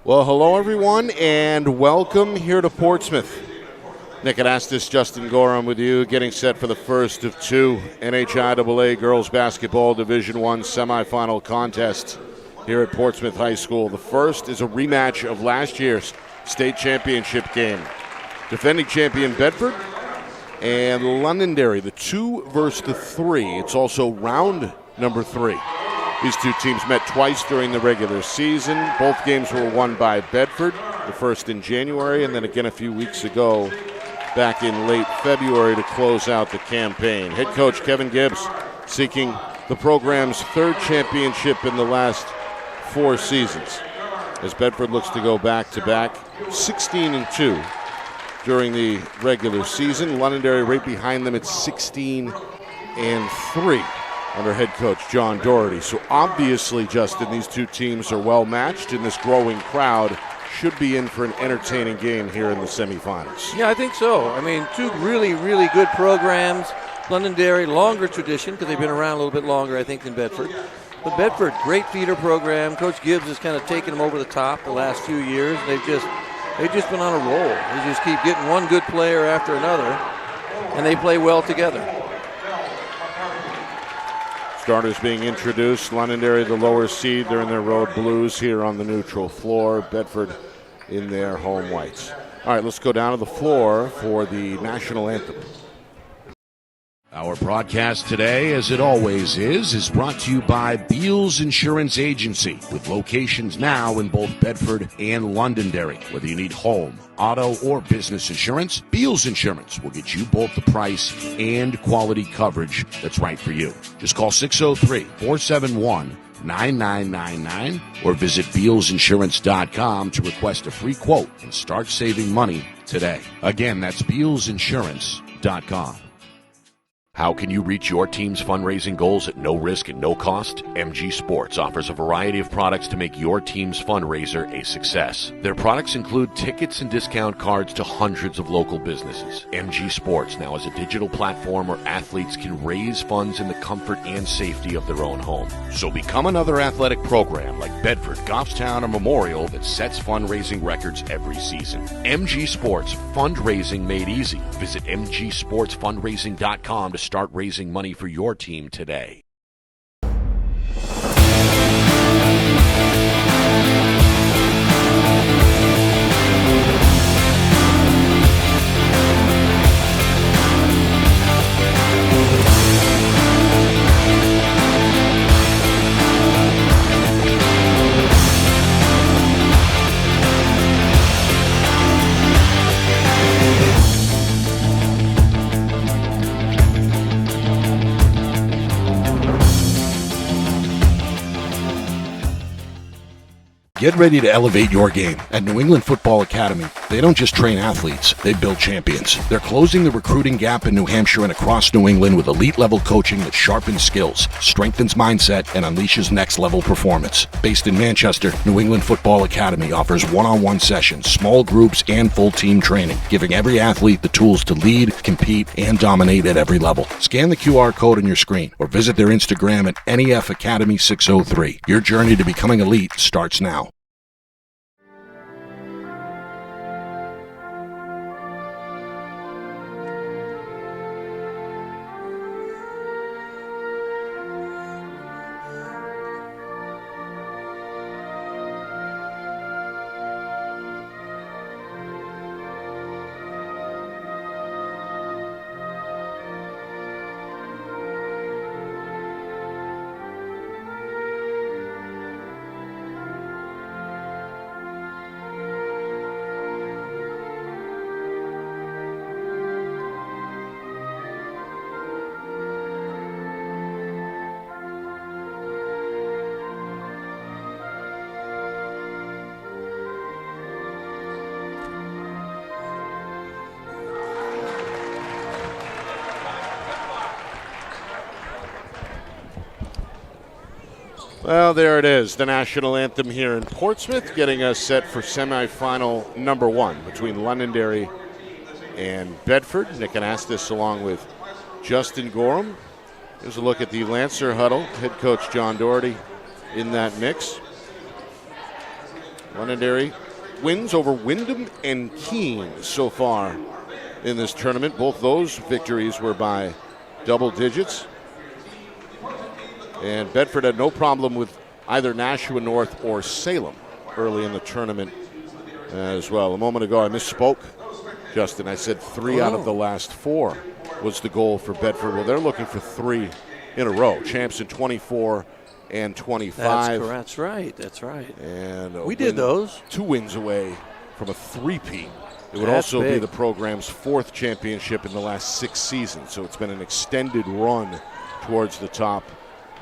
Well, hello everyone, and welcome here to Portsmouth. Nick Anastas, Justin Gorham with you, getting set for the first of two NHIAA Girls Basketball Division I semifinal contests here at Portsmouth High School. The first is a rematch of last year's state championship game. Defending champion Bedford and Londonderry, the 2 versus the 3. It's also round number 3. These two teams met twice during the regular season. Both games were won by Bedford, the first in January, and then again a few weeks ago back in late February to close out the campaign. Head coach Kevin Gibbs seeking the program's 3rd championship in the last 4 seasons, as Bedford looks to go back-to-back 16-2 during the regular season. Londonderry right behind them at 16-3 under head coach John Doherty. So obviously, Justin, these two teams are well matched, and this growing crowd should be in for an entertaining game here in the semifinals. Yeah, I think so. I mean, two really, really good programs. Londonderry, longer tradition because they've been around a little bit longer, I think, than Bedford. But Bedford, great feeder program. Coach Gibbs has kind of taken them over the top the last few years. They've just been on a roll. They just keep getting one good player after another, and they play well together. Starters being introduced. Londonderry, the lower seed. They're in their road blues here on the neutral floor. Bedford in their home whites. All right, let's go down to the floor for the national anthem. Our broadcast today, as it always is brought to you by Beals Insurance Agency, with locations now in both Bedford and Londonderry. Whether you need home, auto, or business insurance, Beals Insurance will get you both the price and quality coverage that's right for you. Just call 603-471-9999 or visit BealsInsurance.com to request a free quote and start saving money today. Again, that's BealsInsurance.com. How can you reach your team's fundraising goals at no risk and no cost? MG Sports offers a variety of products to make your team's fundraiser a success. Their products include tickets and discount cards to hundreds of local businesses. MG Sports now has a digital platform where athletes can raise funds in the comfort and safety of their own home. So become another athletic program like Bedford, Goffstown, or Memorial that sets fundraising records every season. MG Sports, fundraising made easy. Visit mgsportsfundraising.com to start raising money for your team today. Get ready to elevate your game. At New England Football Academy, they don't just train athletes, they build champions. They're closing the recruiting gap in New Hampshire and across New England with elite-level coaching that sharpens skills, strengthens mindset, and unleashes next-level performance. Based in Manchester, New England Football Academy offers one-on-one sessions, small groups, and full-team training, giving every athlete the tools to lead, compete, and dominate at every level. Scan the QR code on your screen or visit their Instagram at NEF Academy 603. Your journey to becoming elite starts now. Well, there it is, the national anthem here in Portsmouth, getting us set for semifinal number 1 between Londonderry and Bedford. Nick Anastas along with Justin Gorham. Here's a look at the Lancer huddle. Head coach John Doherty in that mix. Londonderry wins over Wyndham and Keene so far in this tournament. Both those victories were by double digits. And Bedford had no problem with either Nashua North or Salem early in the tournament as well. A moment ago I misspoke, Justin. I said 3 out of the last 4 was the goal for Bedford. Well, they're looking for 3 in a row. Champs in 24 and 25. That's right. That's right. And we did those. 2 wins away from a 3-peat. It would That's also big. be the program's 4th championship in the last 6 seasons. So it's been an extended run towards the top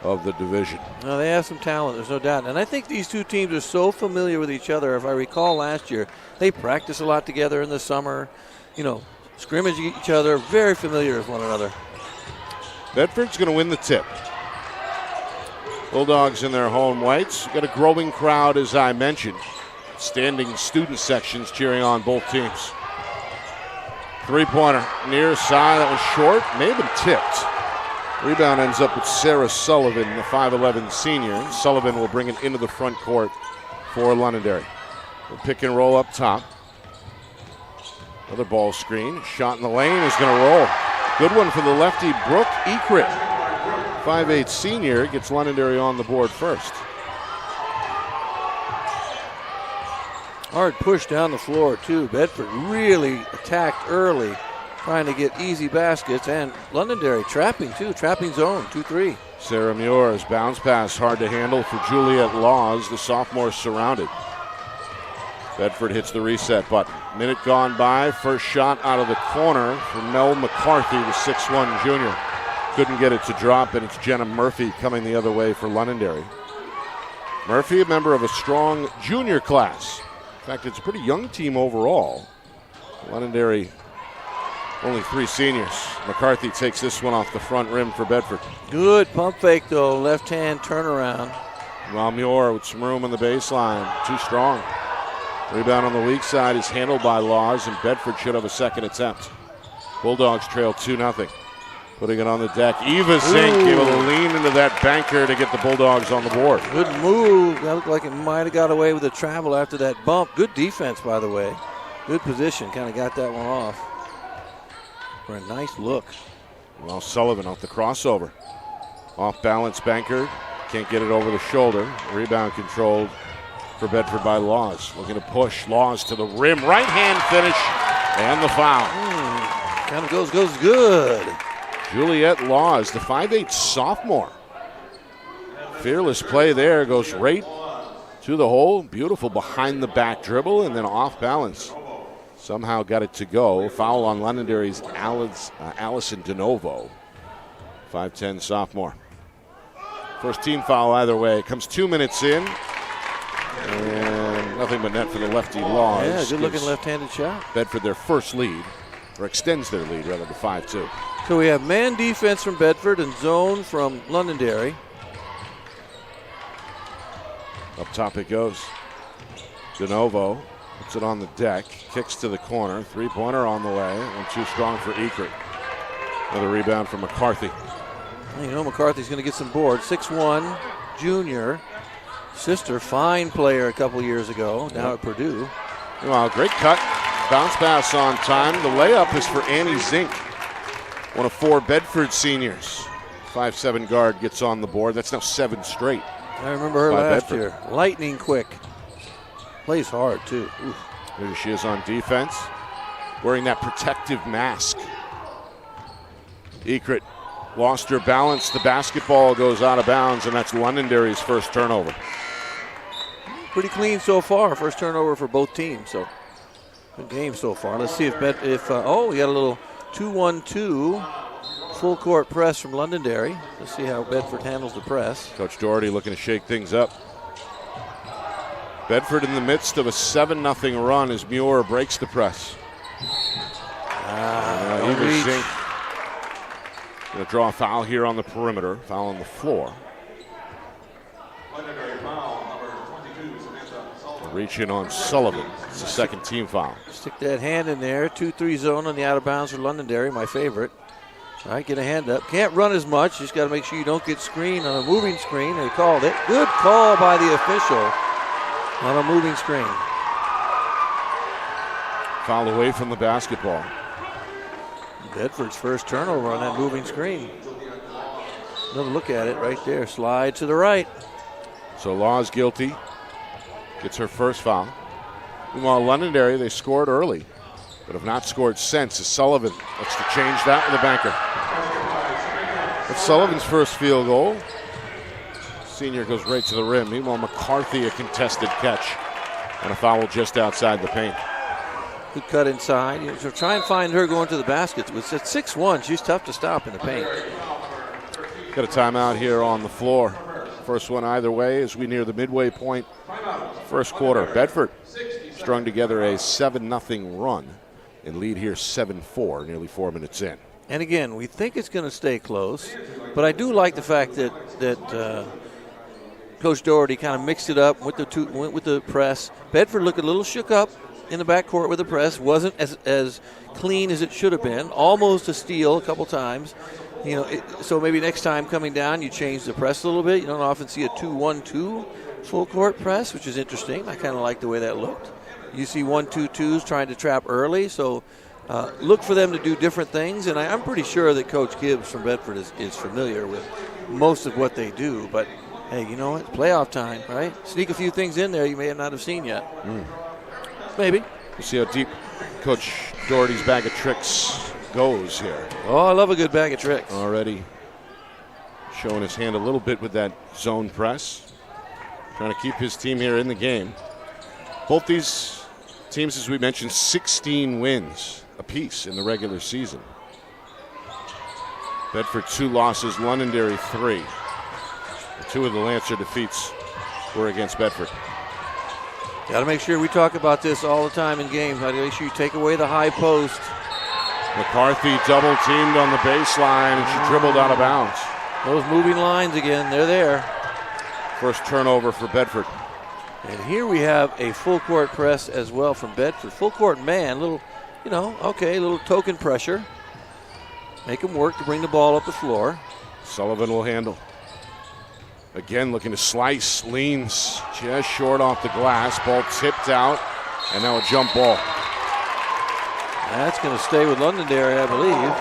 of the division. No, they have some talent, there's no doubt. And I think these two teams are so familiar with each other. If I recall last year, they practice a lot together in the summer, scrimmage each other, very familiar with one another. Bedford's going to win the tip. Bulldogs in their home whites. Got a growing crowd, as I mentioned. Standing student sections cheering on both teams. 3-pointer near side. That was short. May have been tipped. Rebound ends up with Sarah Sullivan, the 5'11 senior. Sullivan will bring it into the front court for Londonderry. The pick and roll up top. Another ball screen. Shot in the lane is going to roll. Good one for the lefty, Brooke Ekrit. 5'8 senior gets Londonderry on the board first. Hard push down the floor, too. Bedford really attacked early, trying to get easy baskets, and Londonderry trapping, too. Trapping zone, 2-3. Sarah Muir's bounce pass hard to handle for Juliet Laws. The sophomore surrounded. Bedford hits the reset button. Minute gone by. First shot out of the corner for Mel McCarthy, the 6'1 junior. Couldn't get it to drop, and it's Jenna Murphy coming the other way for Londonderry. Murphy, a member of a strong junior class. In fact, it's a pretty young team overall. Londonderry, only 3 seniors. McCarthy takes this one off the front rim for Bedford. Good pump fake, though. Left-hand turnaround. While Muir with some room on the baseline. Too strong. Rebound on the weak side is handled by Laws, and Bedford should have a second attempt. Bulldogs trail 2-0. Putting it on the deck. Eva Zink able to lean into that banker to get the Bulldogs on the board. Good move. That looked like it might have got away with a travel after that bump. Good defense, by the way. Good position. Kind of got that one off for a nice look. Well, Sullivan off the crossover. Off balance banker. Can't get it over the shoulder. Rebound controlled for Bedford by Laws. Looking to push Laws to the rim. Right hand finish and the foul. Kind of goes good. Juliet Laws, the 5'8 sophomore. Fearless play there, goes right to the hole. Beautiful behind the back dribble and then off balance. Somehow got it to go. Foul on Londonderry's Allison DeNovo, 5'10 sophomore. First team foul either way. Comes 2 minutes in. And nothing but net for the lefty Laws. Yeah, good looking left-handed shot. Bedford their first lead, or extends their lead rather to 5-2. So we have man defense from Bedford and zone from Londonderry. Up top it goes. DeNovo puts it on the deck, kicks to the corner. 3-pointer on the way, and too strong for Ekert. Another rebound from McCarthy. McCarthy's going to get some boards. 6'1", junior. Sister, fine player a couple years ago, now at Purdue. Well, great cut. Bounce pass on time. The layup is for Annie Zink, one of 4 Bedford seniors. 5'7 guard gets on the board. That's now 7 straight. I remember her last Bedford. year. Lightning quick. Plays hard, too. Oof. Here she is on defense, wearing that protective mask. Ekert lost her balance. The basketball goes out of bounds, and that's Londonderry's first turnover. Pretty clean so far. First turnover for both teams. So good game so far. Let's see if we got a little 2-1-2 full court press from Londonderry. Let's see how Bedford handles the press. Coach Doherty looking to shake things up. Bedford in the midst of a 7-0 run as Muir breaks the press. Eva Zink going to draw a foul here on the perimeter. Foul on the floor. Reach in on Sullivan. It's the second team foul. Stick that hand in there. 2-3 zone on the out of bounds for Londonderry, my favorite. All right, get a hand up. Can't run as much. Just got to make sure you don't get screened on a moving screen. They called it. Good call by the official on a moving screen. Foul away from the basketball. Bedford's first turnover on that moving screen. Another look at it right there. Slide to the right. So Law's guilty. Gets her first foul. Meanwhile, Londonderry, they scored early, but have not scored since. As Sullivan looks to change that with a banker. That's Sullivan's first field goal. Senior goes right to the rim. Meanwhile, McCarthy, a contested catch and a foul just outside the paint. Good cut inside. So try and find her going to the basket. It's at 6'1". She's tough to stop in the paint. Got a timeout here on the floor. First one either way as we near the midway point. First quarter. Bedford strung together a 7-0 run and lead here 7-4, nearly 4 minutes in. And again, we think it's going to stay close, but I do like the fact that Coach Doherty kind of mixed it up, went with the press. Bedford looked a little shook up in the backcourt with the press. Wasn't as clean as it should have been. Almost a steal a couple times. So maybe next time coming down, you change the press a little bit. You don't often see a 2-1-2 full court press, which is interesting. I kind of like the way that looked. You see 1-2-2s trying to trap early, so look for them to do different things. And I'm pretty sure that Coach Gibbs from Bedford is familiar with most of what they do. But hey, you know what? It's playoff time, right? Sneak a few things in there you may not have seen yet. Maybe. We'll see how deep Coach Doherty's bag of tricks goes here. Oh, I love a good bag of tricks. Already showing his hand a little bit with that zone press. Trying to keep his team here in the game. Both these teams, as we mentioned, 16 wins apiece in the regular season. Bedford 2 losses, Londonderry 3. And 2 of the Lancer defeats were against Bedford. Got to make sure we talk about this all the time in games. Got to make sure you take away the high post. McCarthy double teamed on the baseline and she dribbled out of bounds. Those moving lines again, they're there. First turnover for Bedford. And here we have a full court press as well from Bedford. Full court man, little token pressure. Make them work to bring the ball up the floor. Sullivan will handle. Again looking to slice, leans just short off the glass. Ball tipped out, and now a jump ball. That's going to stay with Londonderry, I believe.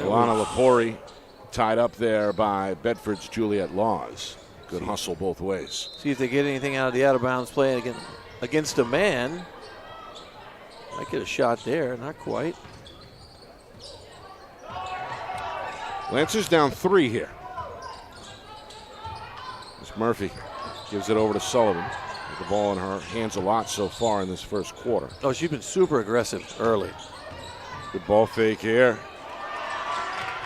Alana Lepori tied up there by Bedford's Juliet Laws. Good hustle both ways. See if they get anything out of the out-of-bounds play against a man. Might get a shot there, not quite. Lancers down 3 here. As Murphy gives it over to Sullivan. With the ball in her hands a lot so far in this first quarter. Oh, she's been super aggressive early. Good ball fake here.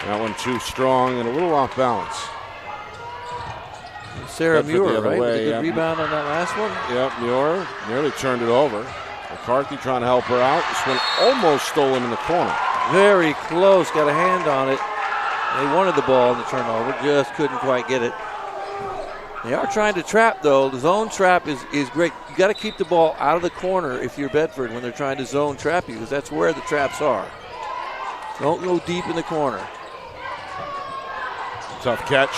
That one too strong and a little off balance. Sarah Muir, right? Way, With a good rebound on that last one. Yep, Muir nearly turned it over. McCarthy trying to help her out. This one almost stolen in the corner. Very close, got a hand on it. They wanted the ball in the turnover, just couldn't quite get it. They are trying to trap, though. The zone trap is great. You got to keep the ball out of the corner if you're Bedford when they're trying to zone trap you, because that's where the traps are. Don't go deep in the corner. Tough catch.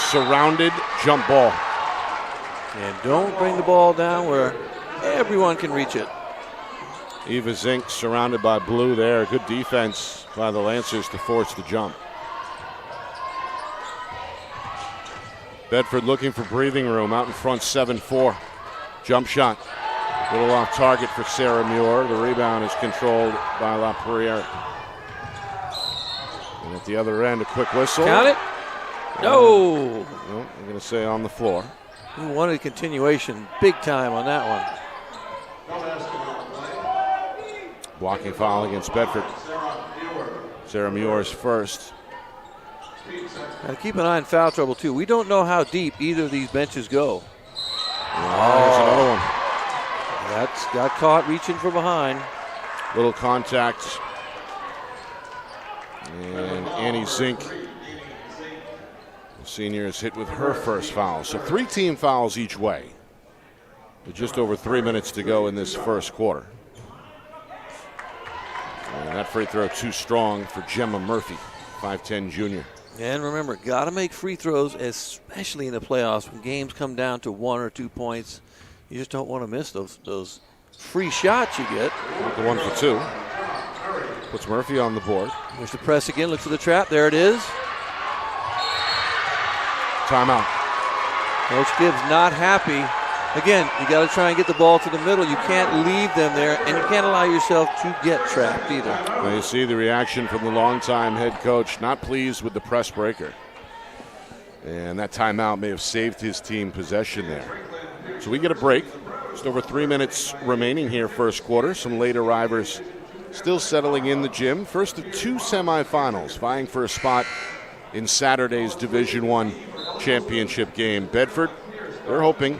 Surrounded, jump ball. And don't bring the ball down where everyone can reach it. Eva Zink surrounded by blue there. Good defense by the Lancers to force the jump. Bedford looking for breathing room out in front 7-4. Jump shot. A little off target for Sarah Muir. The rebound is controlled by La Perriere. And at the other end, a quick whistle. Count it. No. I'm going to say on the floor. He wanted a continuation big time on that one. Blocking foul against Bedford. Sarah Muir's first. Now keep an eye on foul trouble, too. We don't know how deep either of these benches go. There's another one. That's got caught reaching from behind. Little contact. And Annie Zink, the senior, is hit with her first foul. So 3 team fouls each way. With just over 3 minutes to go in this first quarter. And that free throw too strong for Gemma Murphy, 5'10" junior. And remember, got to make free throws, especially in the playoffs when games come down to 1 or 2 points. You just don't want to miss those free shots you get. The 1 for 2. Puts Murphy on the board. There's the press again. Looks for the trap. There it is. Timeout. Coach Gibbs not happy. Again, you got to try and get the ball to the middle. You can't leave them there, and you can't allow yourself to get trapped either. Well, you see the reaction from the longtime head coach, not pleased with the press breaker. And that timeout may have saved his team possession there. So we get a break. Just over 3 minutes remaining here, first quarter. Some late arrivers still settling in the gym. First of 2 semifinals, vying for a spot in Saturday's Division I championship game. Bedford, they're hoping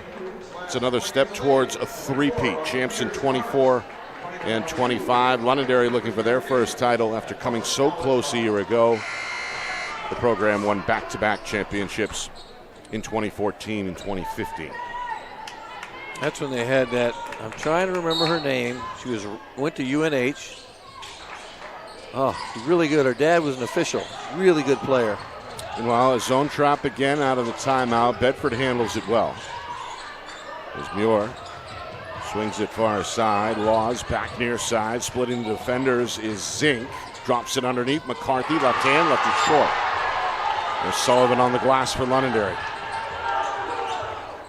it's another step towards a three-peat. Champs in 24 and 25. Londonderry looking for their first title after coming so close a year ago. The program won back-to-back championships in 2014 and 2015. That's when they had that. I'm trying to remember her name. She went to UNH. Oh, really good. Her dad was an official. Really good player. Meanwhile, a zone trap again out of the timeout. Bedford handles it well. There's Muir. Swings it far side. Laws back near side. Splitting the defenders is Zink. Drops it underneath. McCarthy, left hand, left it short. There's Sullivan on the glass for Londonderry.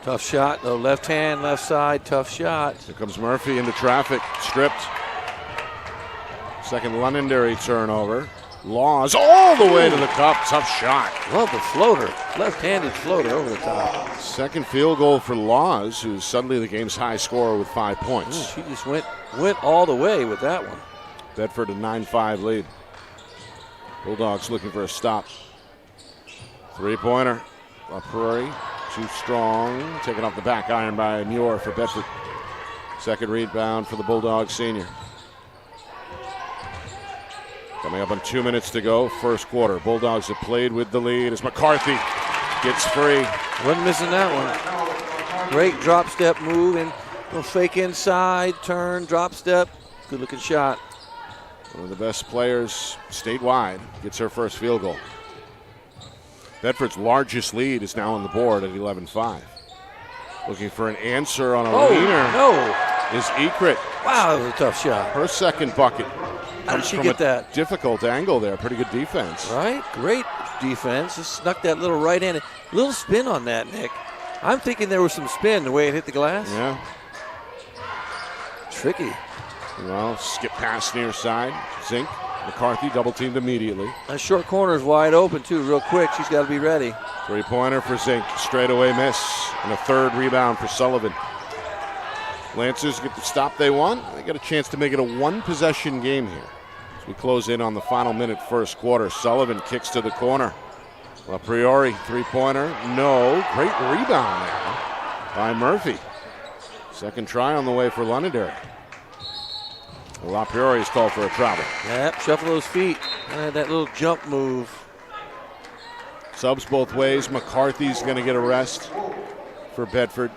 Tough shot, though. Left hand, left side, tough shot. Here comes Murphy into traffic. Stripped. Second Londonderry turnover. Laws all the way to the cup. Tough shot. Love the floater. Left-handed floater over the top. Second field goal for Laws, who's suddenly the game's high scorer with 5 points. She just went all the way with that one. Bedford a 9-5 lead. Bulldogs looking for a stop. Three-pointer. LaPrairie, too strong. Taken off the back iron by Muir for Bedford. Second rebound for the Bulldogs senior. Coming up on 2 minutes to go, first quarter. Bulldogs have played with the lead as McCarthy gets free. Wasn't missing that one. Great drop step move and little fake inside, turn, drop step. Good looking shot. One of the best players statewide gets her first field goal. Bedford's largest lead is now on the board at 11-5. Looking for an answer on a leaner. No. Is Ekrit. Wow, that was a tough shot. Her second bucket. How did she from get a that? Difficult angle there. Pretty good defense. Right? Great defense. Just snuck that little right hand. Little spin on that, Nick. I'm thinking there was some spin the way it hit the glass. Yeah. Tricky. Well, skip pass near side. Zink. McCarthy double teamed immediately. That short corner is wide open, too, real quick. She's got to be ready. Three-pointer for Zink. Straightaway miss. And a third rebound for Sullivan. Lancers get the stop they want. They got a chance to make it a one-possession game here. As we close in on the final minute, first quarter. Sullivan kicks to the corner. LaPrairie, three-pointer. No. Great rebound there by Murphy. Second try on the way for Londonderry. LaPrairie is called for a travel. Yep, shuffle those feet. That little jump move. Subs both ways. McCarthy's going to get a rest for Bedford.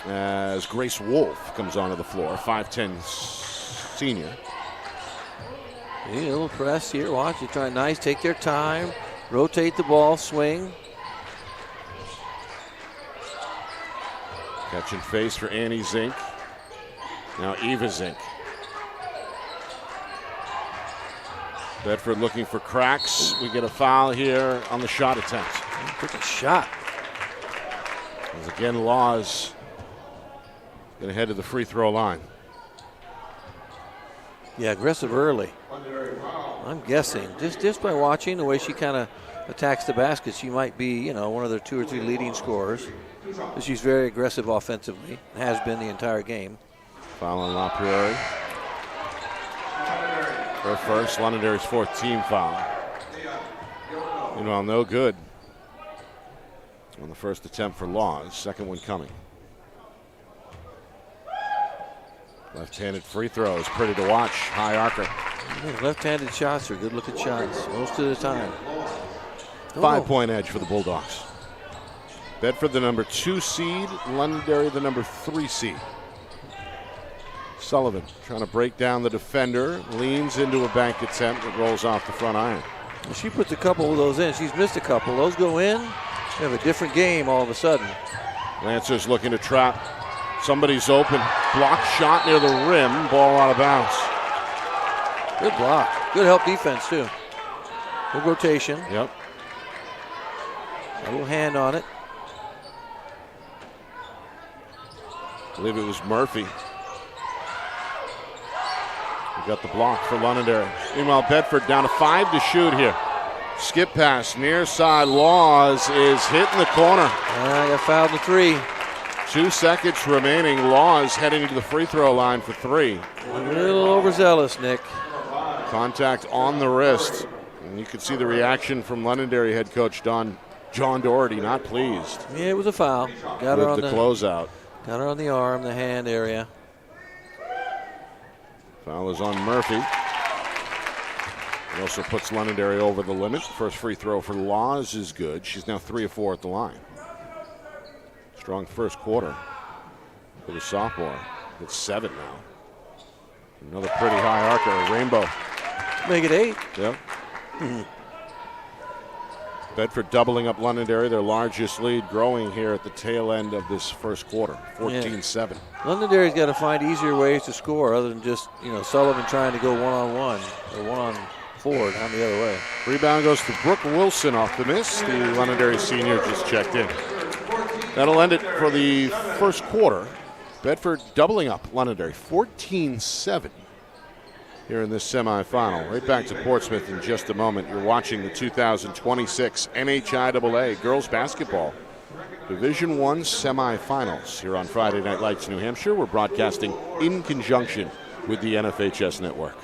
As Grace Wolf comes onto the floor, 5'10" senior. Yeah, a little press here. Watch it. Try nice. Take their time. Rotate the ball. Swing. Catch and face for Annie Zink. Now Eva Zink. Bedford looking for cracks. We get a foul here on the shot attempt. Took a shot. As again, Laws going to head to the free throw line. Yeah, aggressive early. I'm guessing just by watching the way she kind of attacks the basket, she might be, one of their 2 or 3 leading scorers. But she's very aggressive offensively. Has been the entire game. Foul on LaPrairie. Her first, Londonderry's fourth team foul. Meanwhile, no good on the first attempt for Laws. Second one coming. Left-handed free throws, pretty to watch. High archer. Left-handed shots are good-looking shots most of the time. 5-point edge for the Bulldogs. Bedford the number 2 seed. Londonderry the number 3 seed. Sullivan trying to break down the defender, leans into a bank attempt that rolls off the front iron. She puts a couple of those in. She's missed a couple. Those go in. We have a different game all of a sudden. Lancers looking to trap. Somebody's open. Block shot near the rim. Ball out of bounds. Good block. Good help defense, too. Good rotation. Yep. A little hand on it. I believe it was Murphy. We got the block for Londonderry. Meanwhile, Bedford down to 5 to shoot here. Skip pass, near side. Laws is hit in the corner. I got fouled in 3. 2 seconds remaining. Laws heading to the free throw line for 3. A little overzealous, Nick. Contact on the wrist. And you can see the reaction from Londonderry head coach John Doherty, not pleased. Yeah, it was a foul. Got her on the closeout. Got her on the arm, the hand area. Foul is on Murphy. It also puts Londonderry over the limit. First free throw for Laws is good. She's now 3 of 4 at the line. Strong first quarter for the sophomore. It's 7 now. Another pretty high arc, a rainbow. Make it 8. Yep. Bedford doubling up Londonderry, their largest lead, growing here at the tail end of this first quarter, 14-7. Londonderry's got to find easier ways to score other than just, Sullivan trying to go one-on-one or one-on-4 down the other way. Rebound goes to Brooke Wilson off the miss. The Londonderry senior just checked in. That'll end it for the first quarter. Bedford doubling up Londonderry, 14-7. Here in this semifinal. Right back to Portsmouth in just a moment. You're watching the 2026 NHIAA Girls Basketball Division I Semifinals here on Friday Night Lights, New Hampshire. We're broadcasting in conjunction with the NFHS Network.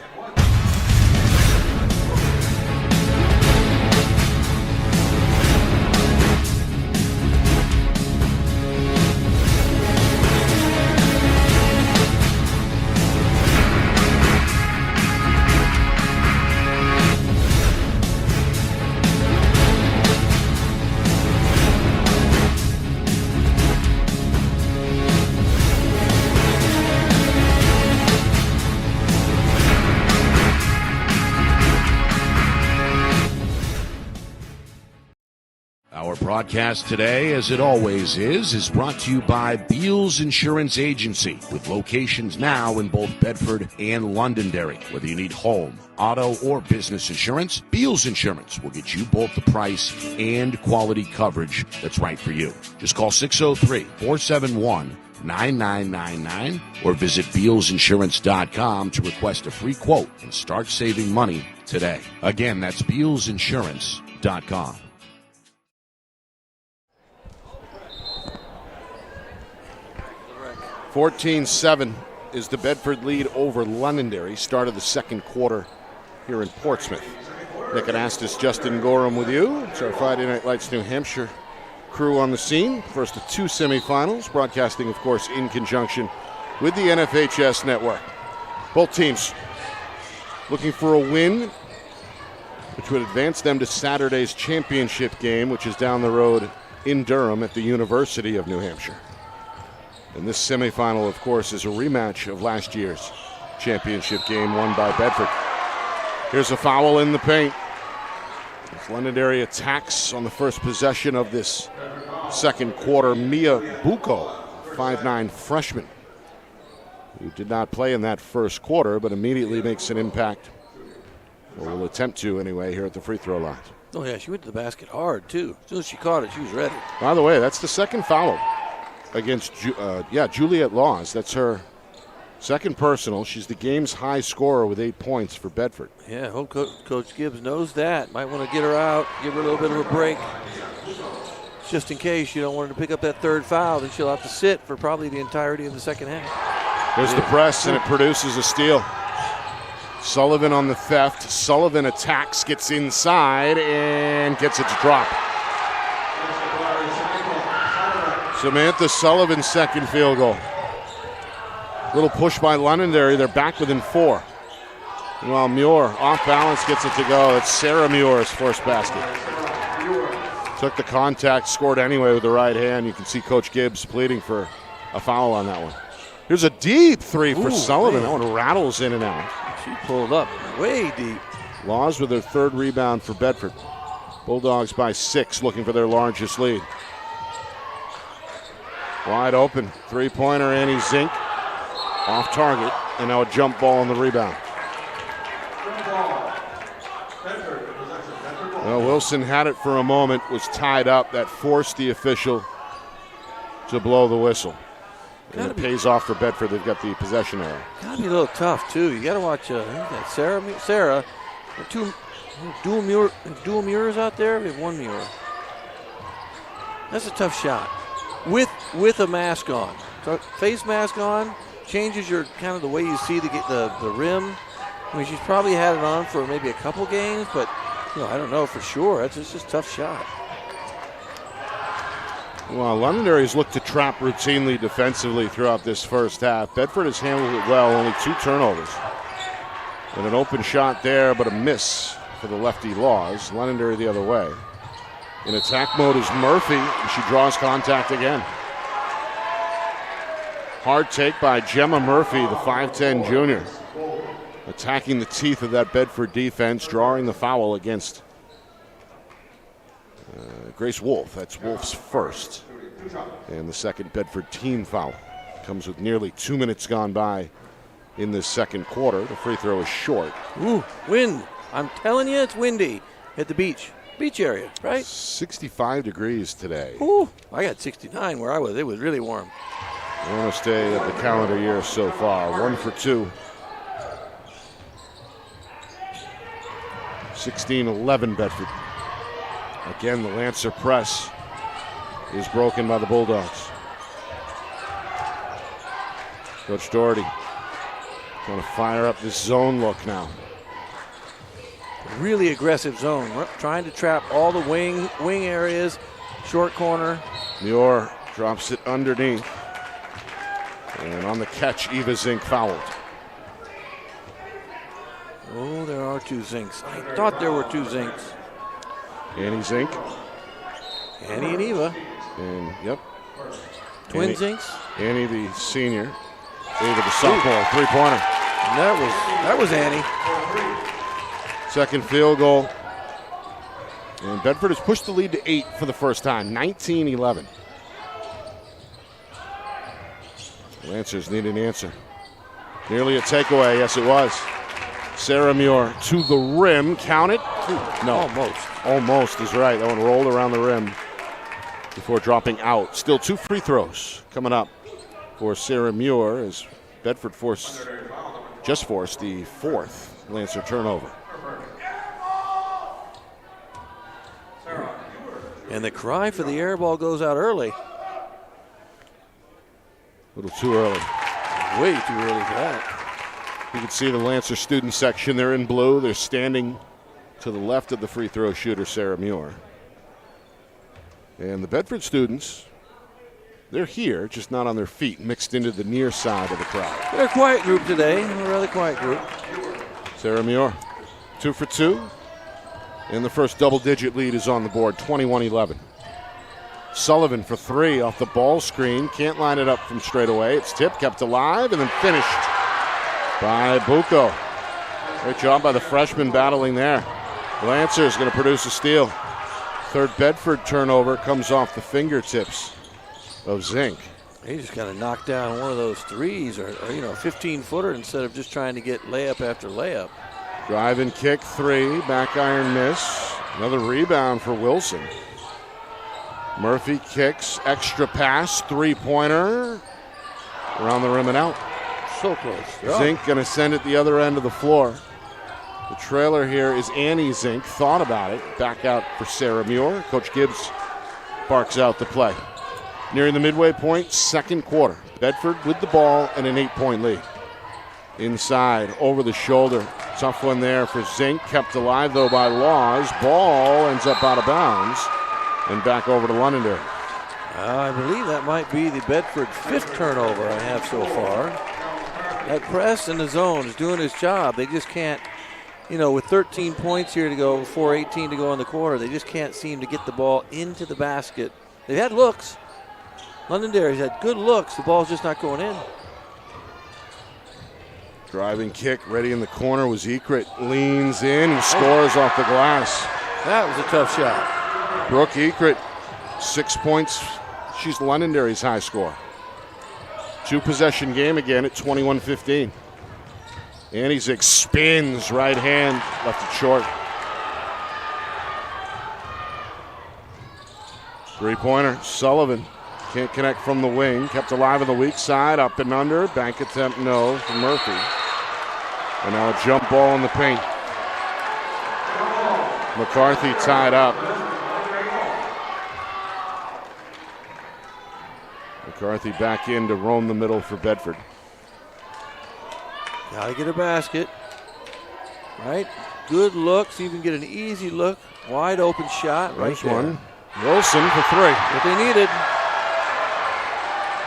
Broadcast today, as it always is brought to you by Beals Insurance Agency, with locations now in both Bedford and Londonderry. Whether you need home, auto, or business insurance, Beals Insurance will get you both the price and quality coverage that's right for you. Just call 603-471-9999 or visit BealsInsurance.com to request a free quote and start saving money today. Again, that's BealsInsurance.com. 14-7 is the Bedford lead over Londonderry. Start of the second quarter here in Portsmouth. Nick Anastas, Justin Gorham with you. It's our Friday Night Lights New Hampshire crew on the scene. First of 2 semifinals, broadcasting, of course, in conjunction with the NFHS Network. Both teams looking for a win, which would advance them to Saturday's championship game, which is down the road in Durham at the University of New Hampshire. And this semifinal, of course, is a rematch of last year's championship game won by Bedford. Here's a foul in the paint. As Londonderry attacks on the first possession of this second quarter, Mia Bucco, 5'9" freshman, who did not play in that first quarter, but immediately makes an impact, or will attempt to anyway, here at the free throw line. Oh, yeah, she went to the basket hard, too. As soon as she caught it, she was ready. By the way, that's the second foul against Juliet Laws. That's her second personal. She's the game's high scorer with 8 points for Bedford. Yeah, Coach Gibbs knows that. Might want to get her out, give her a little bit of a break. Just in case you don't want her to pick up that third foul, then she'll have to sit for probably the entirety of the second half. There's the press, and it produces a steal. Sullivan on the theft. Sullivan attacks, gets inside, and gets it to drop. Samantha Sullivan's second field goal. Little push by Londonderry. They're back within 4. While Muir, off balance, gets it to go. It's Sarah Muir's first basket. Took the contact, scored anyway with the right hand. You can see Coach Gibbs pleading for a foul on that one. Here's a deep three for Ooh, Sullivan. man. That one rattles in and out. She pulled up way deep. Laws with their third rebound for Bedford. Bulldogs by 6, looking for their largest lead. Wide open, three-pointer, Annie Zink. Off target, and now a jump ball on the rebound. Well, Wilson had it for a moment, was tied up. That forced the official to blow the whistle. And it pays off for Bedford. They've got the possession error. Gotta be a little tough, too. You gotta watch Sarah. Two dual mirrors out there. We have one mirror. That's a tough shot. With a mask on. So face mask on changes your kind of the way you see the rim. I mean, she's probably had it on for maybe a couple games, but I don't know for sure. It's just a tough shot. Well, Londonderry's looked to trap routinely defensively throughout this first half. Bedford has handled it well, only 2 turnovers. And an open shot there, but a miss for the lefty Laws. Londonderry the other way. In attack mode is Murphy, and she draws contact again. Hard take by Gemma Murphy, the 5'10 junior. Attacking the teeth of that Bedford defense, drawing the foul against Grace Wolf. That's Wolf's first. And the second Bedford team foul. Comes with nearly 2 minutes gone by in this second quarter. The free throw is short. Ooh, wind. I'm telling you, it's windy at the beach area, right? 65 degrees today. Ooh, I got 69 where I was. It was really warm. Warmest day of the calendar year so far. 1 for 2. 16-11 Bedford. Again, the Lancer press is broken by the Bulldogs. Coach Doherty trying to fire up this zone look now. Really aggressive zone. We're trying to trap all the wing areas, short corner. Muir drops it underneath. And on the catch, Eva Zink fouled. Oh, there are 2 Zinks. I thought there were 2 Zinks. Annie Zink. Annie and Eva. And, yep. Twin Annie, Zinks. Annie, the senior. Ava, the sophomore. Three-pointer. And that was Annie. Second field goal. And Bedford has pushed the lead to 8 for the first time. 19-11. Lancers need an answer. Nearly a takeaway. Yes, it was. Sarah Muir to the rim. Count it. No. Almost is right. That one rolled around the rim before dropping out. Still 2 free throws coming up for Sarah Muir as Bedford just forced the 4th Lancer turnover. And the cry for the air ball goes out early. A little too early. Way too early for that. You can see the Lancer student section. They're in blue. They're standing to the left of the free throw shooter, Sarah Muir. And the Bedford students, they're here, just not on their feet, mixed into the near side of the crowd. They're a quiet group today, a rather quiet group. Sarah Muir, 2 for 2. And the first double-digit lead is on the board, 21-11. Sullivan for 3 off the ball screen. Can't line it up from straight away. It's tipped, kept alive, and then finished by Bucco. Great job by the freshman battling there. Lancer is going to produce a steal. Third Bedford turnover comes off the fingertips of Zink. He just kind of knocked down one of those threes or a 15-footer instead of just trying to get layup after layup. Drive and kick 3, back iron miss. Another rebound for Wilson. Murphy kicks, extra pass, three-pointer. Around the rim and out. So close. Zink going to send it the other end of the floor. The trailer here is Annie Zink. Thought about it. Back out for Sarah Muir. Coach Gibbs barks out the play. Nearing the midway point, second quarter. Bedford with the ball and an 8-point lead. Inside, over the shoulder. Tough one there for Zink. Kept alive, though, by Laws. Ball ends up out of bounds and back over to Londonderry. I believe that might be the Bedford 5th turnover I have so far. That press in the zone is doing its job. They just can't, with 13 points here to go, 4:18 to go in the quarter, they just can't seem to get the ball into the basket. They've had looks. Londonderry's had good looks. The ball's just not going in. Driving kick, ready in the corner was Ekrit. Leans in and scores off the glass. That was a tough shot. Brooke Ekrit, 6 points. She's Londonderry's high score. 2-possession game again at 21-15. Annie spins, right hand, left it short. 3-pointer, Sullivan. Can't connect from the wing. Kept alive on the weak side, up and under. Bank attempt, no, from Murphy. And now a jump ball in the paint. McCarthy tied up. McCarthy back in to roam the middle for Bedford. Gotta get a basket. Right? Good look. See if you can get an easy look. Wide open shot. Nice right one. Wilson for 3. What they needed.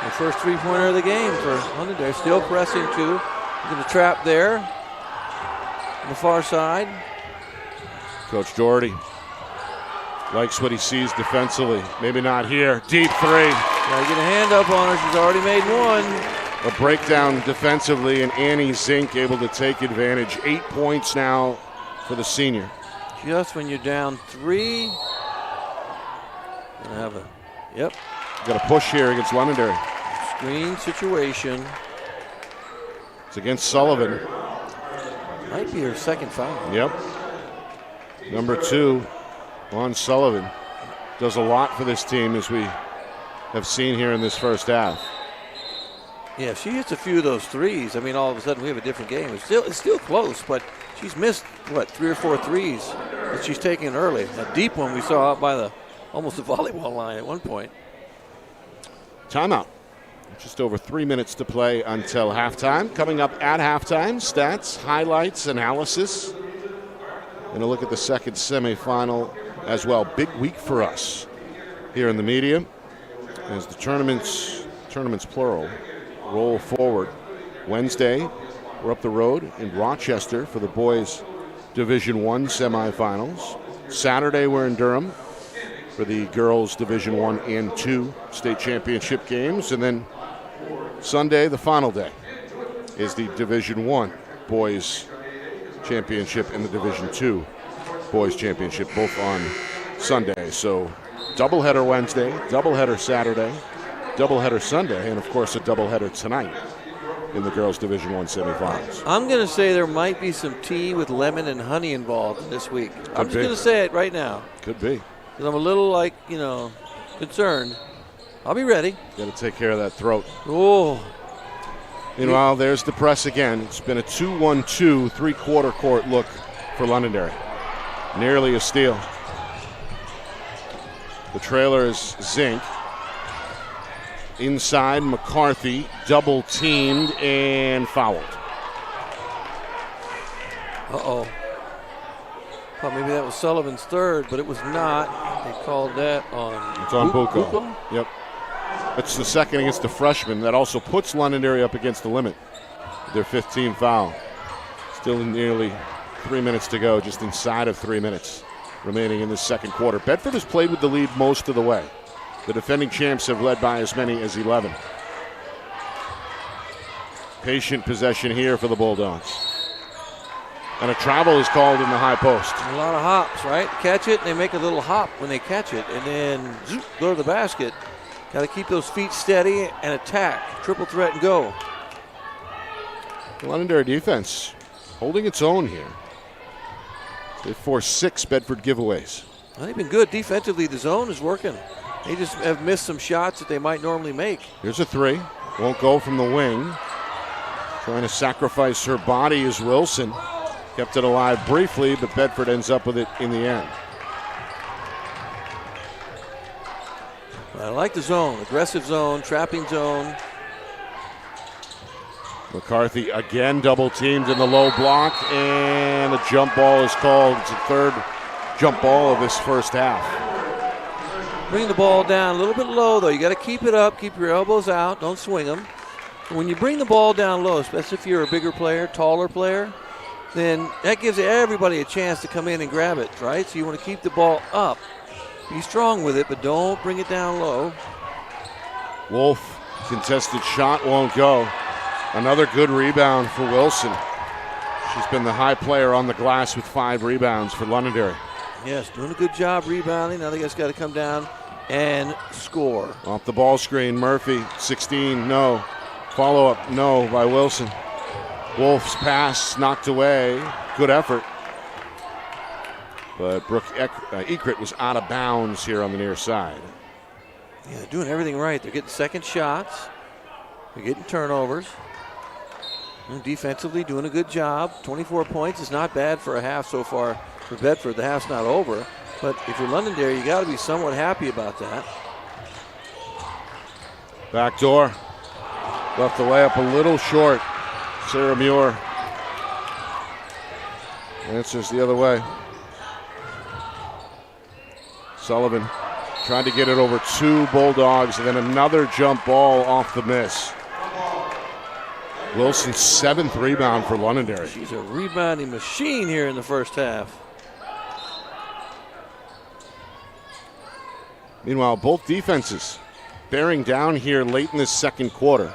The first 3-pointer of the game for Londonderry. Still pressing too. Into the trap there. On the far side. Coach Doherty likes what he sees defensively. Maybe not here. Deep 3. Gotta get a hand up on her. She's already made one. A breakdown defensively, and Annie Zink able to take advantage. 8 points now for the senior. Just when you're down 3. Gonna have a, yep. Got a push here against Londonderry. Screen situation. It's against Sullivan. Might be her second foul. Yep. Number 2 on Sullivan. Does a lot for this team, as we have seen here in this first half. Yeah, if she hits a few of those threes, I mean, all of a sudden we have a different game. It's still close, but she's missed, what, 3 or 4 threes that she's taken early. A deep one we saw out by almost the volleyball line at one point. Timeout. Just over 3 minutes to play until halftime. Coming up at halftime, stats, highlights, analysis, and a look at the second semifinal as well. Big week for us here in the media as the tournaments plural, roll forward. Wednesday, we're up the road in Rochester for the boys Division I semifinals. Saturday, we're in Durham for the girls Division I and II state championship games. And then Sunday, the final day, is the Division I boys championship and the Division II boys championship, both on Sunday. So doubleheader Wednesday, doubleheader Saturday, doubleheader Sunday, and of course a doubleheader tonight in the girls Division I semifinals. I'm going to say there might be some tea with lemon and honey involved this week. I'm just going to say it right now. Could be. Because I'm a little, concerned. I'll be ready. Got to take care of that throat. Oh. Meanwhile, there's the press again. It's been a 2-1-2 three-quarter court look for Londonderry. Nearly a steal. The trailer is Zink. Inside, McCarthy, double teamed and fouled. Uh-oh. Thought maybe that was Sullivan's third, but it was not. They called that on. It's on Bucco. Yep. It's the second against the freshman. That also puts Londonderry up against the limit. Their 15th foul. Still nearly 3 minutes to go, just inside of 3 minutes remaining in the second quarter. Bedford has played with the lead most of the way. The defending champs have led by as many as 11. Patient possession here for the Bulldogs. And a travel is called in the high post. A lot of hops, right? Catch it, and they make a little hop when they catch it, and then zoop, go to the basket. Got to keep those feet steady and attack. Triple threat and go. The Londonderry defense holding its own here. They forced 6 Bedford giveaways. Well, they've been good defensively. The zone is working. They just have missed some shots that they might normally make. Here's a 3. Won't go from the wing. Trying to sacrifice her body is Wilson. Kept it alive briefly, but Bedford ends up with it in the end. I like the zone. Aggressive zone, trapping zone. McCarthy again double teamed in the low block, and a jump ball is called. It's the third jump ball of this first half. Bring the ball down a little bit low, though. You got to keep it up, keep your elbows out, don't swing them. When you bring the ball down low, especially if you're a bigger player, taller player, then that gives everybody a chance to come in and grab it, right? So you want to keep the ball up. Be strong with it, but don't bring it down low. Wolf, contested shot won't go. Another good rebound for Wilson. She's been the high player on the glass with 5 rebounds for Londonderry. Yes, doing a good job rebounding. Now they just got to come down and score. Off the ball screen, Murphy, 16, no. Follow-up, no, by Wilson. Wolf's pass knocked away. Good effort. But Brooke Ekrit was out of bounds here on the near side. Yeah, they're doing everything right. They're getting second shots. They're getting turnovers. And defensively, doing a good job. 24 points is not bad for a half so far for Bedford. The half's not over. But if you're Londonderry, you got to be somewhat happy about that. Back door. Left the layup a little short. Sarah Muir answers the other way. Sullivan trying to get it over 2 Bulldogs, and then another jump ball off the miss. Wilson's 7th rebound for Londonderry. She's a rebounding machine here in the first half. Meanwhile, both defenses bearing down here late in this second quarter.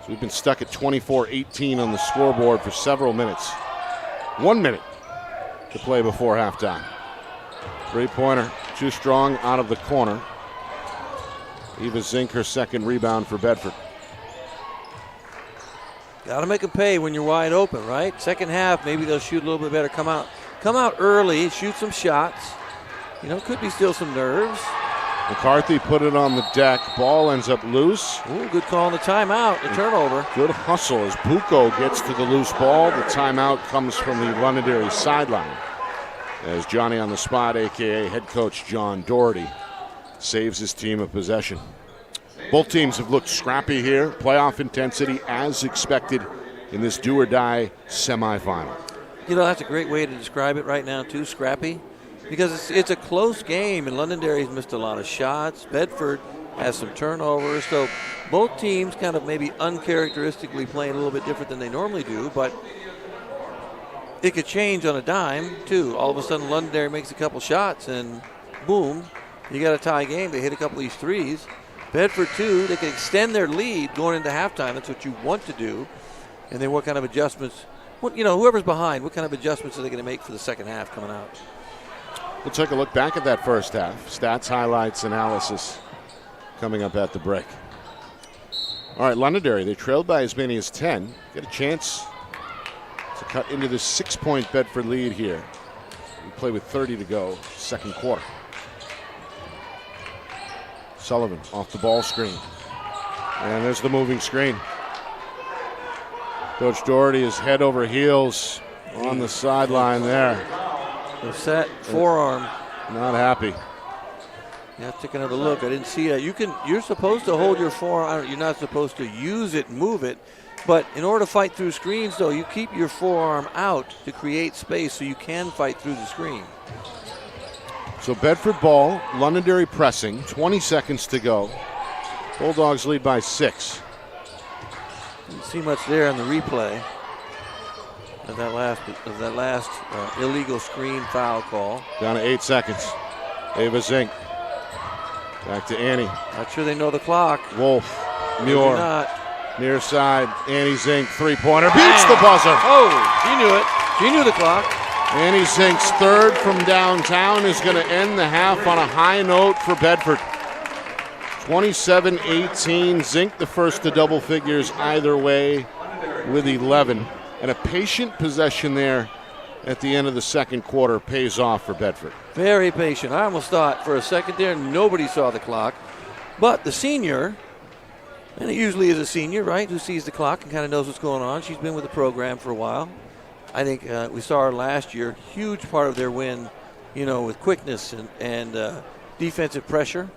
So we've been stuck at 24-18 on the scoreboard for several minutes. 1 minute to play before halftime. Three-pointer, too strong out of the corner. Eva Zink, her 2nd rebound for Bedford. Got to make them pay when you're wide open, right? Second half, maybe they'll shoot a little bit better. Come out early, shoot some shots. You know, could be still some nerves. McCarthy put it on the deck. Ball ends up loose. Ooh, good call on the timeout, the turnover. Good hustle as Bucco gets to the loose ball. The timeout comes from the Londonderry sideline as Johnny on the spot, a.k.a. head coach John Doherty, saves his team a possession. Both teams have looked scrappy here. Playoff intensity as expected in this do-or-die semifinal. You know, that's a great way to describe it right now, too, scrappy. Because it's a close game, and Londonderry's missed a lot of shots. Bedford has some turnovers. So both teams kind of maybe uncharacteristically playing a little bit different than they normally do, but it could change on a dime, too. All of a sudden, Londonderry makes a couple shots, and boom, you got a tie game. They hit a couple of these threes. Bedford, too, they can extend their lead going into halftime. That's what you want to do. And then what kind of adjustments, whoever's behind, what kind of adjustments are they going to make for the second half coming out? We'll take a look back at that first half. Stats, highlights, analysis coming up at the break. All right, Londonderry, they trailed by as many as 10. Get a chance to cut into the 6-point Bedford lead here. We play with 30 to go, second quarter. Sullivan off the ball screen. And there's the moving screen. Coach Doherty is head over heels on the sideline there. The set forearm. Not happy. Yeah, take another look. I didn't see that. You're supposed to hold your forearm. You're not supposed to use it, move it. But in order to fight through screens, though, you keep your forearm out to create space so you can fight through the screen. So Bedford ball, Londonderry pressing, 20 seconds to go. Bulldogs lead by 6. Didn't see much there on the replay of that last illegal screen foul call. Down to 8 seconds. Ava Zink. Back to Annie. Not sure they know the clock. Wolf. Muir. Not. Near side. Annie Zink, three-pointer. Beats the buzzer. Oh, she knew it. She knew the clock. Annie Zink's third from downtown is going to end the half on a high note for Bedford. 27-18. Zink the first to double figures either way with 11. And a patient possession there at the end of the second quarter pays off for Bedford. Very patient. I almost thought for a second there nobody saw the clock. But the senior, and it usually is a senior, right, who sees the clock and kind of knows what's going on. She's been with the program for a while. I think we saw her last year. Huge part of their win, with quickness and defensive pressure.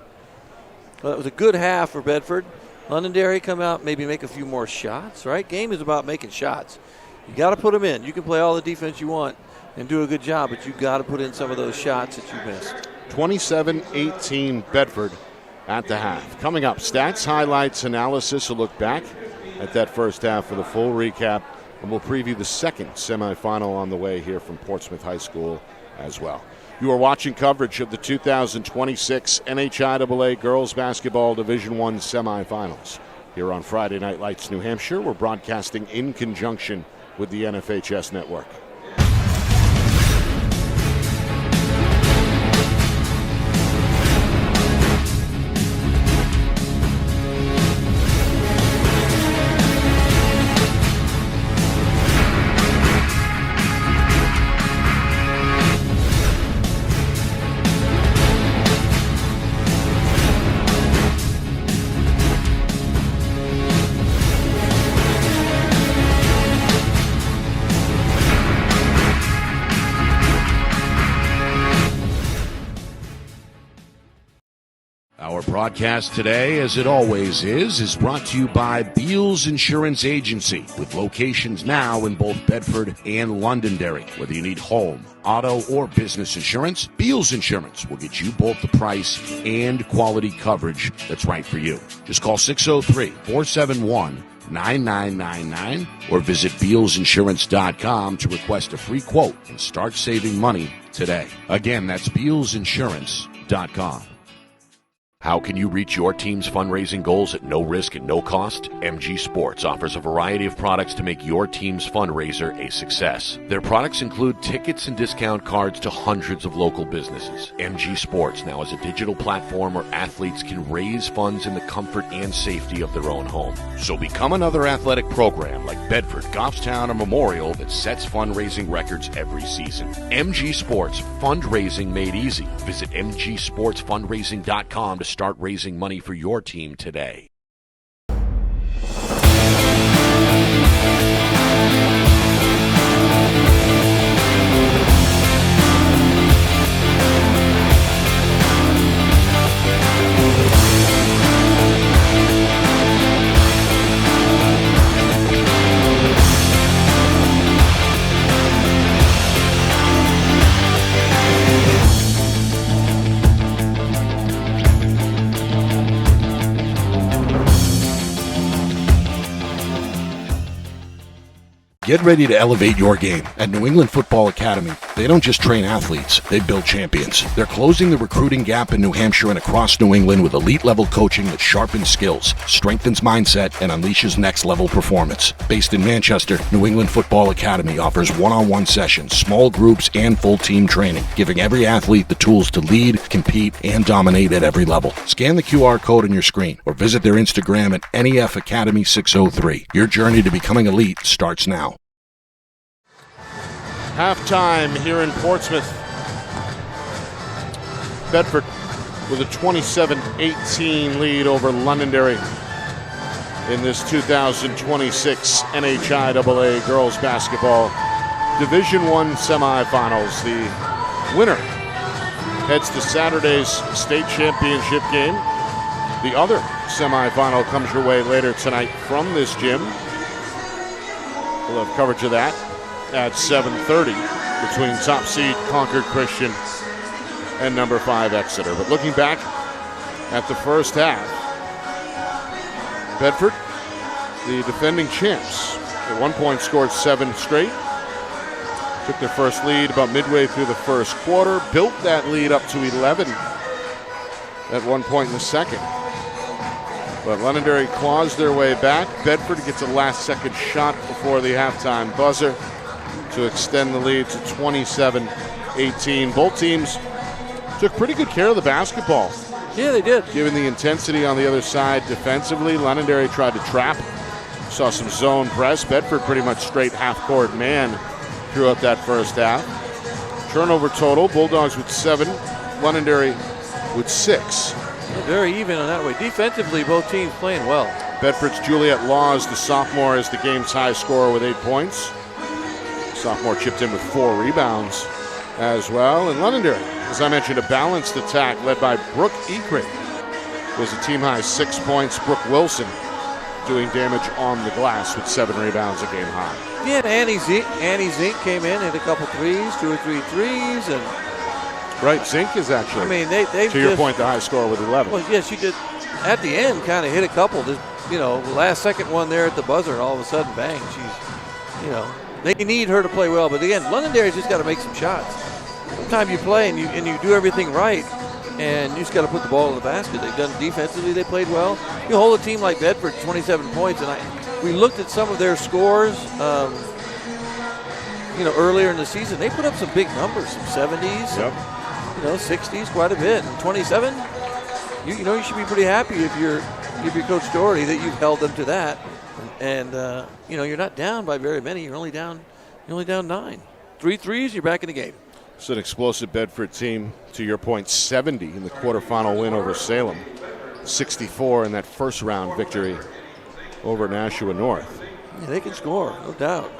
It was a good half for Bedford. Londonderry come out, maybe make a few more shots, right? Game is about making shots. You got to put them in. You can play all the defense you want and do a good job, but you got to put in some of those shots that you missed. 27-18 Bedford at the half. Coming up, stats, highlights, analysis. A look back at that first half for the full recap. And we'll preview the second semifinal on the way here from Portsmouth High School as well. You are watching coverage of the 2026 NHIAA Girls Basketball Division I Semifinals. Here on Friday Night Lights, New Hampshire, we're broadcasting in conjunction with the NFHS network. Our broadcast today, as it always is brought to you by Beals Insurance Agency, with locations now in both Bedford and Londonderry. Whether you need home, auto, or business insurance, Beals Insurance will get you both the price and quality coverage that's right for you. Just call 603-471-9999 or visit BealsInsurance.com to request a free quote and start saving money today. Again, that's BealsInsurance.com. How can you reach your team's fundraising goals at no risk and no cost? MG Sports offers a variety of products to make your team's fundraiser a success. Their products include tickets and discount cards to hundreds of local businesses. MG Sports now has a digital platform where athletes can raise funds in the comfort and safety of their own home. So become another athletic program like Bedford, Goffstown, or Memorial that sets fundraising records every season. MG Sports, fundraising made easy. Visit mgsportsfundraising.com to start raising money for your team today. Get ready to elevate your game. At New England Football Academy, they don't just train athletes, they build champions. They're closing the recruiting gap in New Hampshire and across New England with elite-level coaching that sharpens skills, strengthens mindset, and unleashes next-level performance. Based in Manchester, New England Football Academy offers one-on-one sessions, small groups, and full-team training, giving every athlete the tools to lead, compete, and dominate at every level. Scan the QR code on your screen or visit their Instagram at NEF Academy 603. Your journey to becoming elite starts now. Halftime here in Portsmouth. Bedford with a 27-18 lead over Londonderry in this 2026 NHIAA Girls Basketball Division I Semifinals. The winner heads to Saturday's state championship game. The other semifinal comes your way later tonight from this gym. We'll have coverage of that at 7:30 between top seed Concord Christian and number 5 Exeter. But looking back at the first half, Bedford, the defending champs, at one point scored 7 straight, took their first lead about midway through the first quarter, built that lead up to 11 at one point in the second. But Londonderry claws their way back. Bedford gets a last-second shot before the halftime buzzer to extend the lead to 27-18. Both teams took pretty good care of the basketball. Yeah, they did. Given the intensity on the other side defensively, Londonderry tried to trap. Saw some zone press. Bedford pretty much straight half-court man throughout that first half. Turnover total, Bulldogs with 7, Londonderry with 6. Very even on that way. Defensively, both teams playing well. Bedford's Juliet Laws, the sophomore, is the game's high scorer with 8 points. Sophomore chipped in with 4 rebounds as well. And Londonderry, as I mentioned, a balanced attack led by Brooke Ekring. Was a team-high 6 points. Brooke Wilson doing damage on the glass with 7 rebounds, a game high. Yeah, and Annie Zink came in, hit a couple threes, 2 or 3 threes, and right, Zink is actually, I mean, they to your point, the high scorer with 11. Well, yeah, she did. At the end, kind of hit a couple. Just, last second one there at the buzzer, and all of a sudden, bang! She's, they need her to play well. But again, Londonderry's just got to make some shots. Sometimes you play and you do everything right, and you just got to put the ball in the basket. They've done defensively. They played well. You hold a team like Bedford 27 points, and we looked at some of their scores. Earlier in the season, they put up some big numbers, some 70s, 60s, quite a bit. And 27, you should be pretty happy if you're Coach Doherty that you've held them to that. And you're not down by very many. You're only down 9. 3 threes, you're back in the game. It's an explosive Bedford team. To your point, 70 in the quarterfinal win over Salem, 64 in that first round victory over Nashua North. Yeah, they can score, no doubt.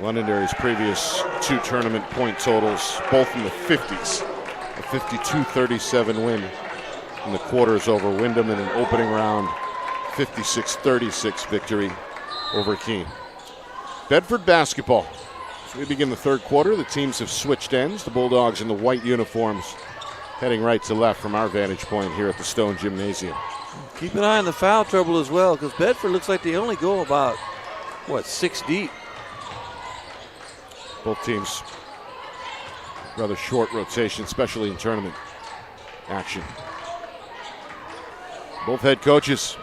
Londonderry's previous 2 tournament point totals, both in the 50s. A 52-37 win in the quarters over Wyndham, and an opening round 56-36 victory over Keene. Bedford basketball. As we begin the third quarter, the teams have switched ends. The Bulldogs in the white uniforms heading right to left from our vantage point here at the Stone Gymnasium. Keep an eye on the foul trouble as well, because Bedford looks like they only go about, 6 deep. Both teams rather short rotation, especially in tournament action. Both head coaches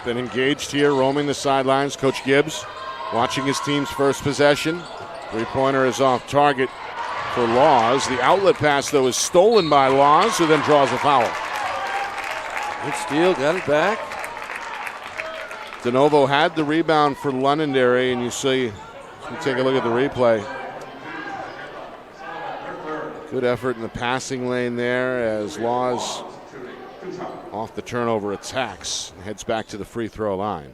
been engaged here, roaming the sidelines. Coach Gibbs watching his team's first possession. Three-pointer is off target for Laws. The outlet pass, though, is stolen by Laws, who then draws a foul. Good steal, got it back. DeNovo had the rebound for Londonderry, and you take a look at the replay. Good effort in the passing lane there as Laws, off the turnover, attacks and heads back to the free throw line.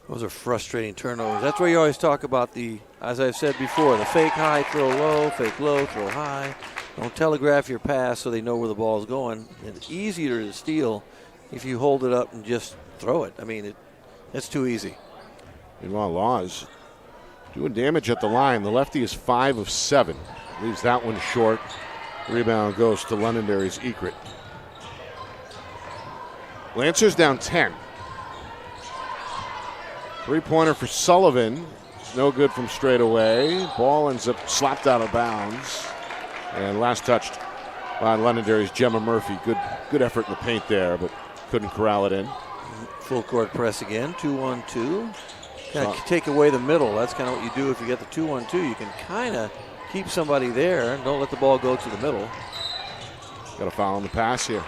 Those are frustrating turnovers. That's where you always talk about as I've said before, the fake high, throw low, fake low, throw high. Don't telegraph your pass so they know where the ball is going. It's easier to steal if you hold it up and just throw it. I mean, it's too easy. Meanwhile, Laws doing damage at the line. The lefty is 5 of 7. Leaves that one short. Rebound goes to Londonderry's Ekrit. Lancers down 10. Three-pointer for Sullivan. No good from straight away. Ball ends up slapped out of bounds. And last touched by Londonderry's Gemma Murphy. Good effort in the paint there, but couldn't corral it in. Full court press again, 2-1-2. Kind of take away the middle. That's kind of what you do if you get the 2-1-2. You can kind of keep somebody there and don't let the ball go to the middle. Got a foul on the pass here.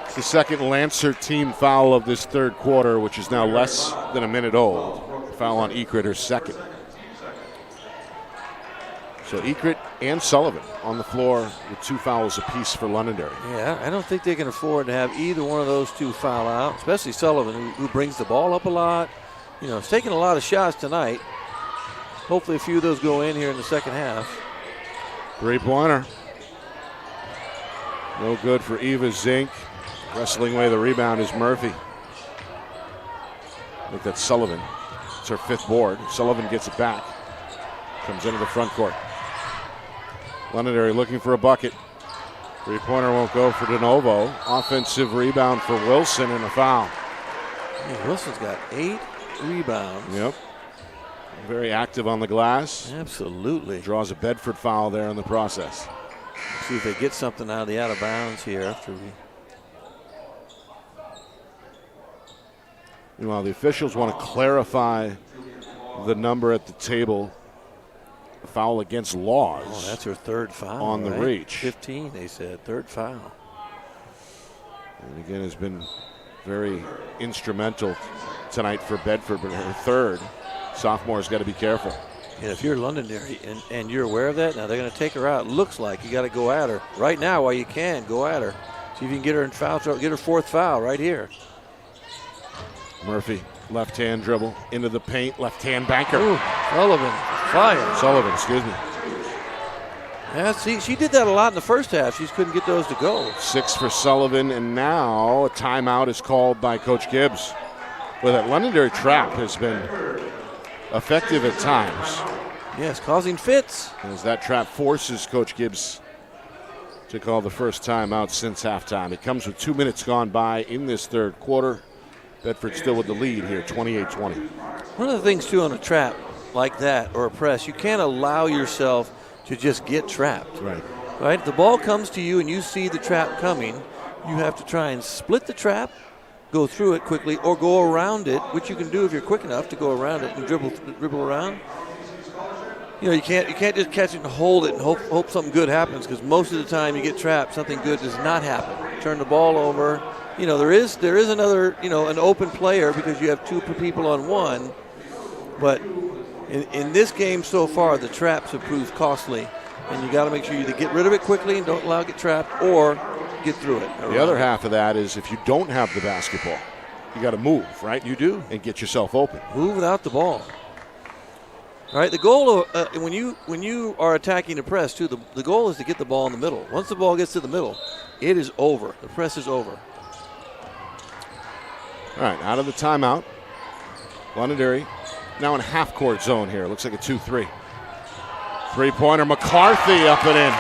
It's the second Lancer team foul of this third quarter, which is now less than a minute old. Foul on Ekrit, her second. So Ekrit and Sullivan on the floor with 2 fouls apiece for Londonderry. Yeah, I don't think they can afford to have either one of those 2 foul out, especially Sullivan, who brings the ball up a lot. He's taking a lot of shots tonight. Hopefully a few of those go in here in the second half. Three-pointer. No good for Eva Zink. Wrestling away the rebound is Murphy. I think that's Sullivan. It's her 5th board. Sullivan gets it back. Comes into the front court. Londonderry looking for a bucket. Three-pointer won't go for DeNovo. Offensive rebound for Wilson and a foul. Yeah, Wilson's got 8 rebounds. Yep. Very active on the glass. Absolutely. Draws a Bedford foul there in the process. See if they get something out of the out of bounds here after we. Meanwhile, the officials want to clarify the number at the table. A foul against Laws. Oh, that's her 3rd foul. On the reach. 15, they said. 3rd foul. And again, has been very instrumental tonight for Bedford, but her 3rd. Sophomore's got to be careful. And if you're Londonderry and you're aware of that, now they're going to take her out. Looks like you got to go at her. Right now, while you can, go at her. See if you can get her in foul trouble. Get her 4th foul right here. Murphy, left hand dribble into the paint, left hand banker. Ooh, Sullivan, fire. Sullivan, excuse me. Yeah, see, she did that a lot in the first half. She just couldn't get those to go. 6 for Sullivan, and now a timeout is called by Coach Gibbs. Well, that Londonderry trap has been effective at times. Yes, causing fits. As that trap forces Coach Gibbs to call the first timeout since halftime. It comes with 2 minutes gone by in this third quarter. Bedford still with the lead here, 28-20. One of the things, too, on a trap like that or a press, you can't allow yourself to just get trapped. Right. Right? If the ball comes to you and you see the trap coming, you have to try and split the trap, go through it quickly, or go around it, which you can do if you're quick enough to go around it and dribble around. You can't just catch it and hold it and hope something good happens, because most of the time you get trapped, something good does not happen. Turn the ball over. There is another, an open player because you have two people on one, but in this game so far, the traps have proved costly, and you got to make sure you either get rid of it quickly and don't allow it to get trapped, or get through it. The other half of that is if you don't have the basketball, you got to move, right? You do. And get yourself open. Move without the ball. All right, the goal of, when you are attacking the press, too, the goal is to get the ball in the middle. Once the ball gets to the middle, it is over. The press is over. All right, out of the timeout. Londonderry now in half-court zone here. Looks like a 2-3. Three-pointer, McCarthy up and in.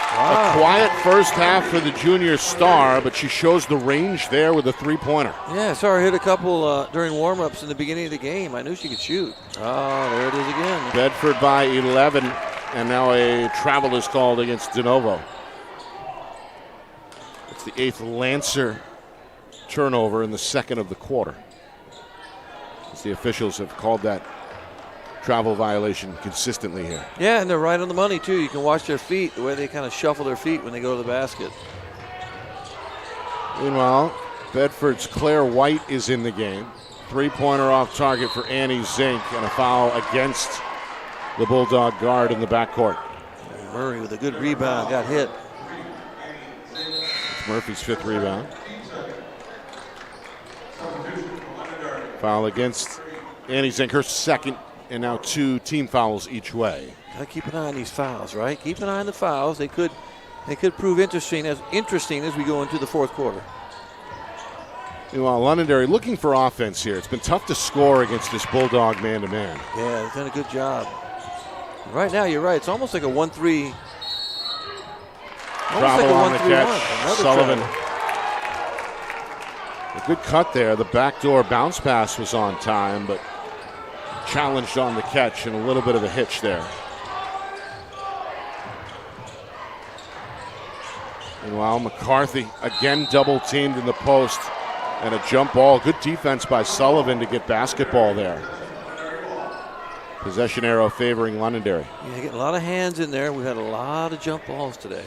Wow. A quiet first half for the junior star, but she shows the range there with a three-pointer. Yeah, I saw her hit a couple during warm-ups in the beginning of the game. I knew she could shoot. Oh, there it is again. Bedford by 11, and now a travel is called against De Novo. It's the 8th Lancer turnover in the second of the quarter. As the officials have called that travel violation consistently here. Yeah, and they're right on the money, too. You can watch their feet, the way they kind of shuffle their feet when they go to the basket. Meanwhile, Bedford's Claire White is in the game. Three-pointer off target for Annie Zink, and a foul against the Bulldog guard in the backcourt. Murray with a good rebound, got hit. It's Murphy's 5th rebound. Foul against Annie Zink, her 2nd, and now 2 team fouls each way. Got to keep an eye on these fouls, right? Keep an eye on the fouls. They could prove interesting as we go into the fourth quarter. Meanwhile, Londonderry looking for offense here. It's been tough to score against this Bulldog man-to-man. Yeah, they've done a good job. Right now, you're right. It's almost like a 1-3. Travel on the catch. Sullivan. Travel. A good cut there. The backdoor bounce pass was on time, but challenged on the catch and a little bit of a hitch there. Meanwhile, McCarthy again double teamed in the post, and a jump ball. Good defense by Sullivan to get basketball there. Possession arrow favoring Londonderry. Yeah, getting a lot of hands in there. We've had a lot of jump balls today.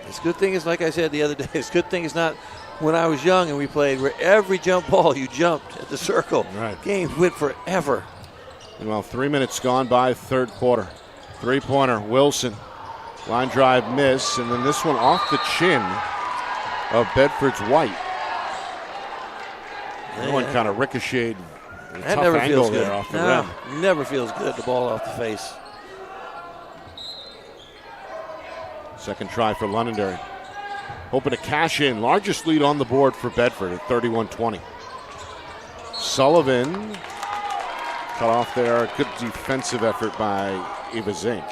It's a good thing is, like I said the other day, it's a good thing it's not when I was young and we played where every jump ball you jumped at the circle. Right. Games went forever. Meanwhile, 3 minutes gone by, third quarter. Three-pointer, Wilson. Line drive miss, and then this one off the chin of Bedford's White. That one kind of ricocheted. That tough never angle feels good. there off the No, rim. never feels good, the ball off the face. Second try for Londonderry. Hoping to cash in. Largest lead on the board for Bedford at 31-20. Sullivan cut off there. Good defensive effort by Eva Zink.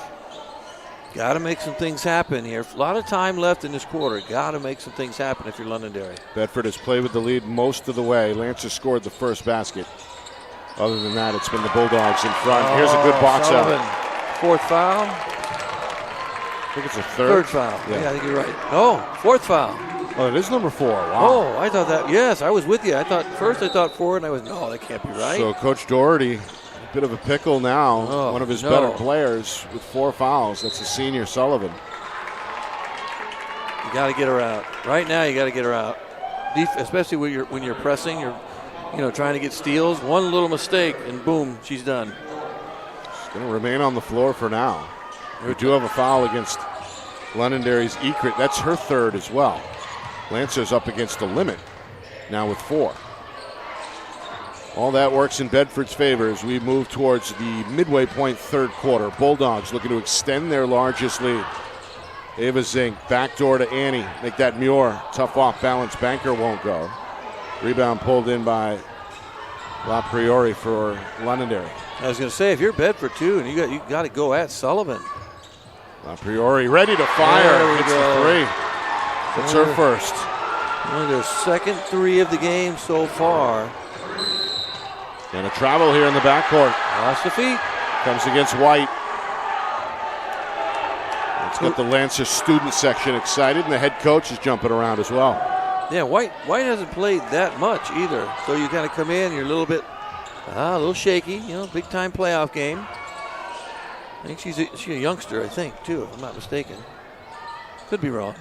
Got to make some things happen here. A lot of time left in this quarter. Got to make some things happen if you're Londonderry. Bedford has played with the lead most of the way. Lancer scored the first basket. Other than that, it's been the Bulldogs in front. Here's a good box Sullivan. out. Fourth foul. I think it's a third. Third foul. Yeah. Yeah, I think you're right. Oh, fourth foul. Oh, it is number 4. Wow. Oh, I thought that. Yes, I was with you. I thought 4, and I was, no, that can't be right. So Coach Doherty, a bit of a pickle now. Oh, one of his no. better players with 4 fouls. That's the senior Sullivan. You got to get her out. Right now, you got to get her out. Especially when you're pressing, you're trying to get steals. One little mistake, and boom, she's done. She's going to remain on the floor for now. We do have a foul against Londonderry's Ekrit. That's her third as well. Lancer's up against the limit now with 4. All that works in Bedford's favor as we move towards the midway point third quarter. Bulldogs looking to extend their largest lead. Ava Zink, backdoor to Annie. Make that Muir. Tough off balance. Banker won't go. Rebound pulled in by La Priori for Londonderry. I was going to say, if you're Bedford too, and you got to go at Sullivan. La Priori ready to fire. There we Hits go. the 3. That's her first. Only their second 3 of the game so far. And a travel here in the backcourt. Lost the feet. Comes against White. It's got the Lancer student section excited, and the head coach is jumping around as well. Yeah, White hasn't played that much either. So you kind of come in, you're a little bit, a little shaky. Big time playoff game. I think she's a youngster, I think, too, if I'm not mistaken. Could be wrong.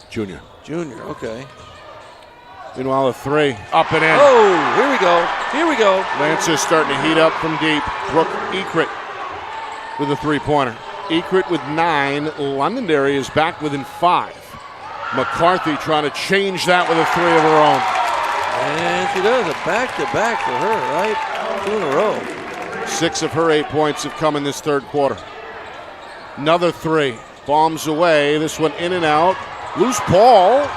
Junior, okay. Meanwhile, a three, up and in. Oh, here we go. Lancer's starting to heat up from deep. Brooke Ekrit with a three-pointer. Ekrit with 9. Londonderry is back within 5. McCarthy trying to change that with a three of her own. And she does a back-to-back for her, right? 2 in a row. 6 of her 8 points have come in this third quarter. Another three. Bombs away. This one in and out. Loose ball.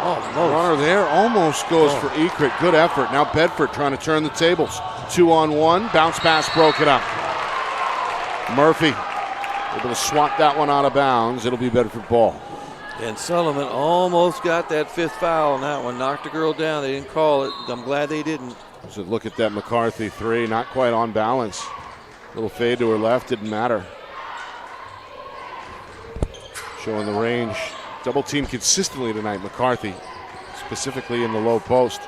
Runner there almost goes for Ekrit. Good effort. Now Bedford trying to turn the tables. 2-on-1. Bounce pass broken up. Murphy able to swat that one out of bounds. It'll be Bedford ball. And Sullivan almost got that 5th foul on that one. Knocked a girl down. They didn't call it. I'm glad they didn't. So look at that McCarthy three. Not quite on balance. Little fade to her left. Didn't matter. Showing the range. Double team consistently tonight, McCarthy, specifically in the low post,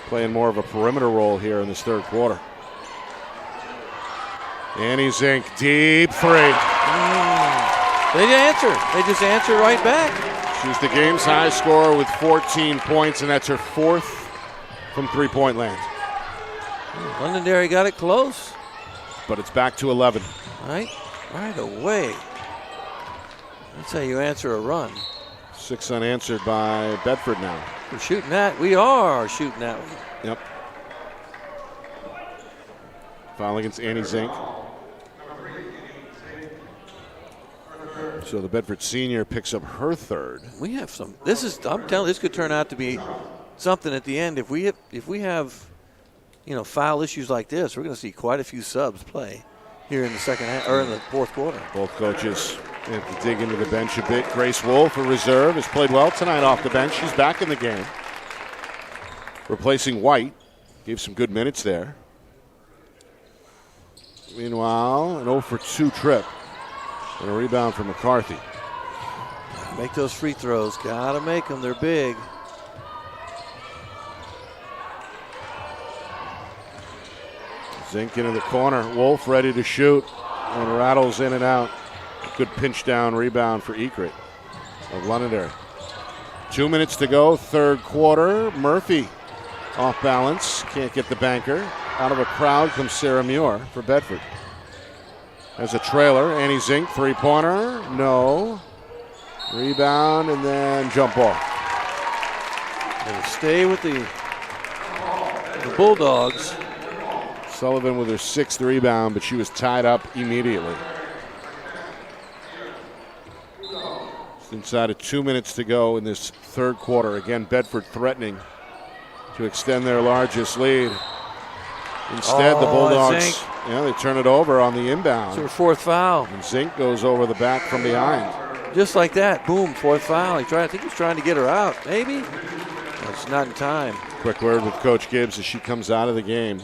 playing more of a perimeter role here in this third quarter. Annie Zink, deep three. They didn't answer. They just answered right back. She's the game's high scorer with 14 points, and that's her 4th from three-point land. Londonderry got it close. But it's back to 11. Right away. That's how you answer a run. 6 unanswered by Bedford now. We're shooting that. We are shooting that one. Yep. Foul against Annie Zink. So the Bedford senior picks up her 3rd. We have some. I'm telling you, this could turn out to be something at the end. If we have, foul issues like this, we're going to see quite a few subs play here in the second half or in the fourth quarter. Both coaches have to dig into the bench a bit. Grace Wolf, a reserve, has played well tonight off the bench. She's back in the game. Replacing White. Gave some good minutes there. Meanwhile, an 0-for-2 trip. And a rebound for McCarthy. Make those free throws. Gotta make them. They're big. Zink into the corner. Wolf ready to shoot. And rattles in and out. Good pinch down rebound for Ekrit of Londonderry. 2 minutes to go, third quarter. Murphy off balance. Can't get the banker. Out of a crowd comes Sarah Muir for Bedford. As a trailer, Annie Zink, three-pointer, no. Rebound and then jump ball. They'll stay with the Bulldogs. Sullivan with her 6th rebound, but she was tied up immediately. It's inside of 2 minutes to go in this third quarter. Again, Bedford threatening to extend their largest lead. Instead, the Bulldogs, Zink. They turn it over on the inbound. It's her 4th foul. And Zink goes over the back from behind. Just like that, boom, 4th foul. I think he was trying to get her out, maybe. It's not in time. Quick word with Coach Gibbs as she comes out of the game.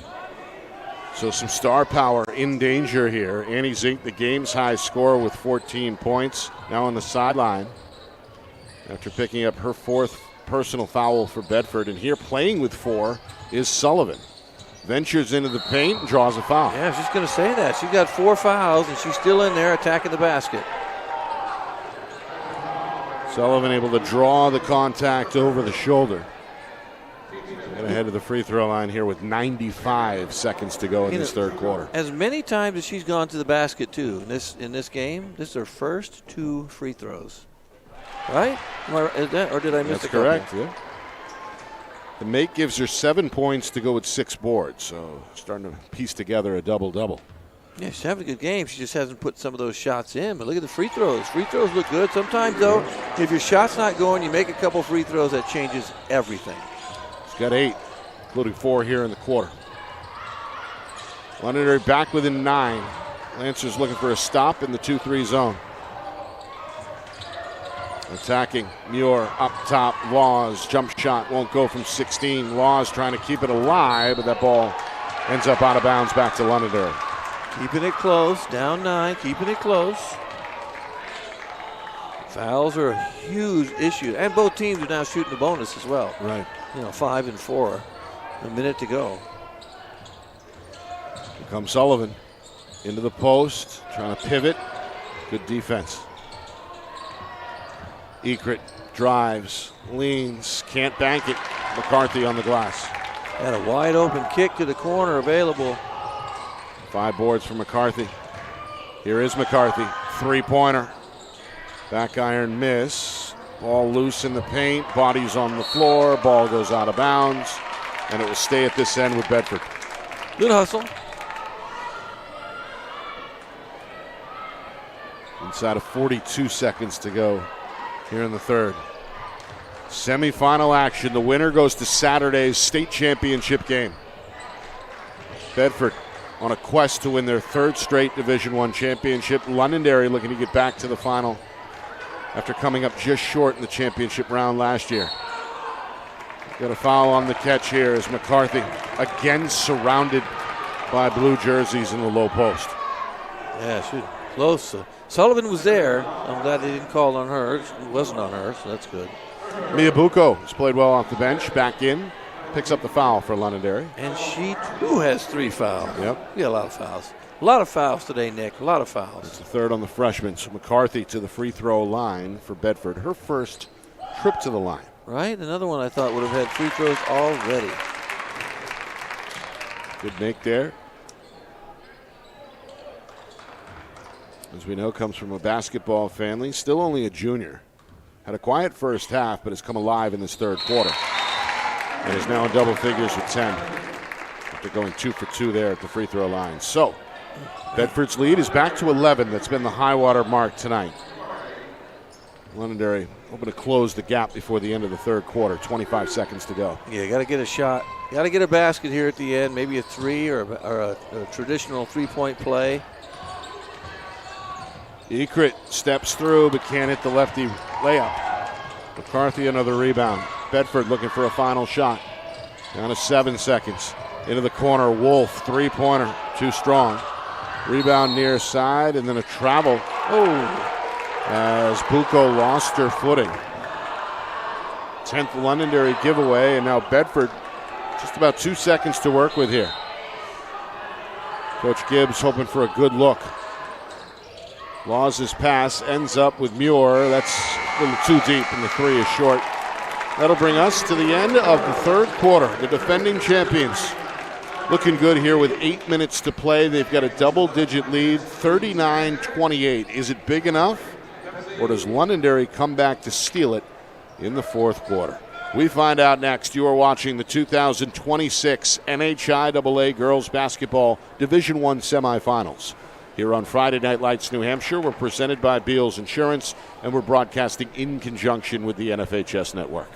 So some star power in danger here. Annie Zink, the game's high scorer with 14 points, now on the sideline after picking up her 4th personal foul for Bedford. And here playing with 4 is Sullivan. Ventures into the paint and draws a foul. Yeah, I was just going to say that. She's got 4 fouls, and she's still in there attacking the basket. Sullivan able to draw the contact over the shoulder. And ahead of the free throw line here with 95 seconds to go in this third quarter. As many times as she's gone to the basket, too, in this game, this is her first 2 free throws. Right? Or did I miss That's correct, yeah. The make gives her 7 points to go with 6 boards, so starting to piece together a double-double. Yeah, she's having a good game. She just hasn't put some of those shots in. But look at the free throws. Free throws look good. Sometimes, though, if your shot's not going, you make a couple free throws, that changes everything. She's got 8, including 4 here in the quarter. Londonderry back within 9. Lancers looking for a stop in the 2-3 zone. Attacking Muir up top. Laws jump shot won't go from 16. Laws trying to keep it alive, but that ball ends up out of bounds back to Londonderry. Keeping it close, down 9, keeping it close. Fouls are a huge issue, and both teams are now shooting the bonus as well. Right. 5 and 4, a minute to go. Here comes Sullivan into the post, trying to pivot. Good defense. Ekrit drives, leans, can't bank it. McCarthy on the glass. Had a wide open kick to the corner available. 5 boards for McCarthy. Here is McCarthy, three-pointer. Back iron miss. Ball loose in the paint, body's on the floor, ball goes out of bounds, and it will stay at this end with Bedford. Good hustle. Inside of 42 seconds to go here in the third. Semifinal action. The winner goes to Saturday's state championship game. Bedford on a quest to win their third straight Division I championship. Londonderry looking to get back to the final after coming up just short in the championship round last year. Got a foul on the catch here as McCarthy again surrounded by blue jerseys in the low post. Yeah, shoot. Close. Sullivan was there. I'm glad they didn't call on her. It wasn't on her, so that's good. Miyabuko has played well off the bench, back in, picks up the foul for Londonderry. And she too has 3 fouls. Yep. We got a lot of fouls. A lot of fouls today, Nick. A lot of fouls. It's the third on the freshman. So McCarthy to the free throw line for Bedford. Her first trip to the line. Right? Another one I thought would have had free throws already. Good make there. As we know, comes from a basketball family. Still only a junior. Had a quiet first half, but has come alive in this third quarter. And is now in double figures with 10. After going 2 for 2 there at the free throw line. So, Bedford's lead is back to 11. That's been the high water mark tonight. Londonderry hoping to close the gap before the end of the third quarter. 25 seconds to go. Yeah, got to get a shot. Got to get a basket here at the end. Maybe a 3 or a traditional three-point play. Ekrit steps through but can't hit the lefty layup. McCarthy another rebound. Bedford looking for a final shot. Down to 7 seconds. Into the corner, Wolf, three-pointer, too strong. Rebound near side, and then a travel. As Bucco lost her footing. 10th Londonderry giveaway, and now Bedford just about 2 seconds to work with here. Coach Gibbs hoping for a good look. Laws' pass ends up with Muir. That's a little too deep, and the 3 is short. That'll bring us to the end of the third quarter. The defending champions looking good here with 8 minutes to play. They've got a double-digit lead, 39-28. Is it big enough, or does Londonderry come back to steal it in the fourth quarter? We find out next. You are watching the 2026 NHIAA Girls Basketball Division I Semifinals. Here on Friday Night Lights, New Hampshire, we're presented by Beals Insurance, and we're broadcasting in conjunction with the NFHS Network.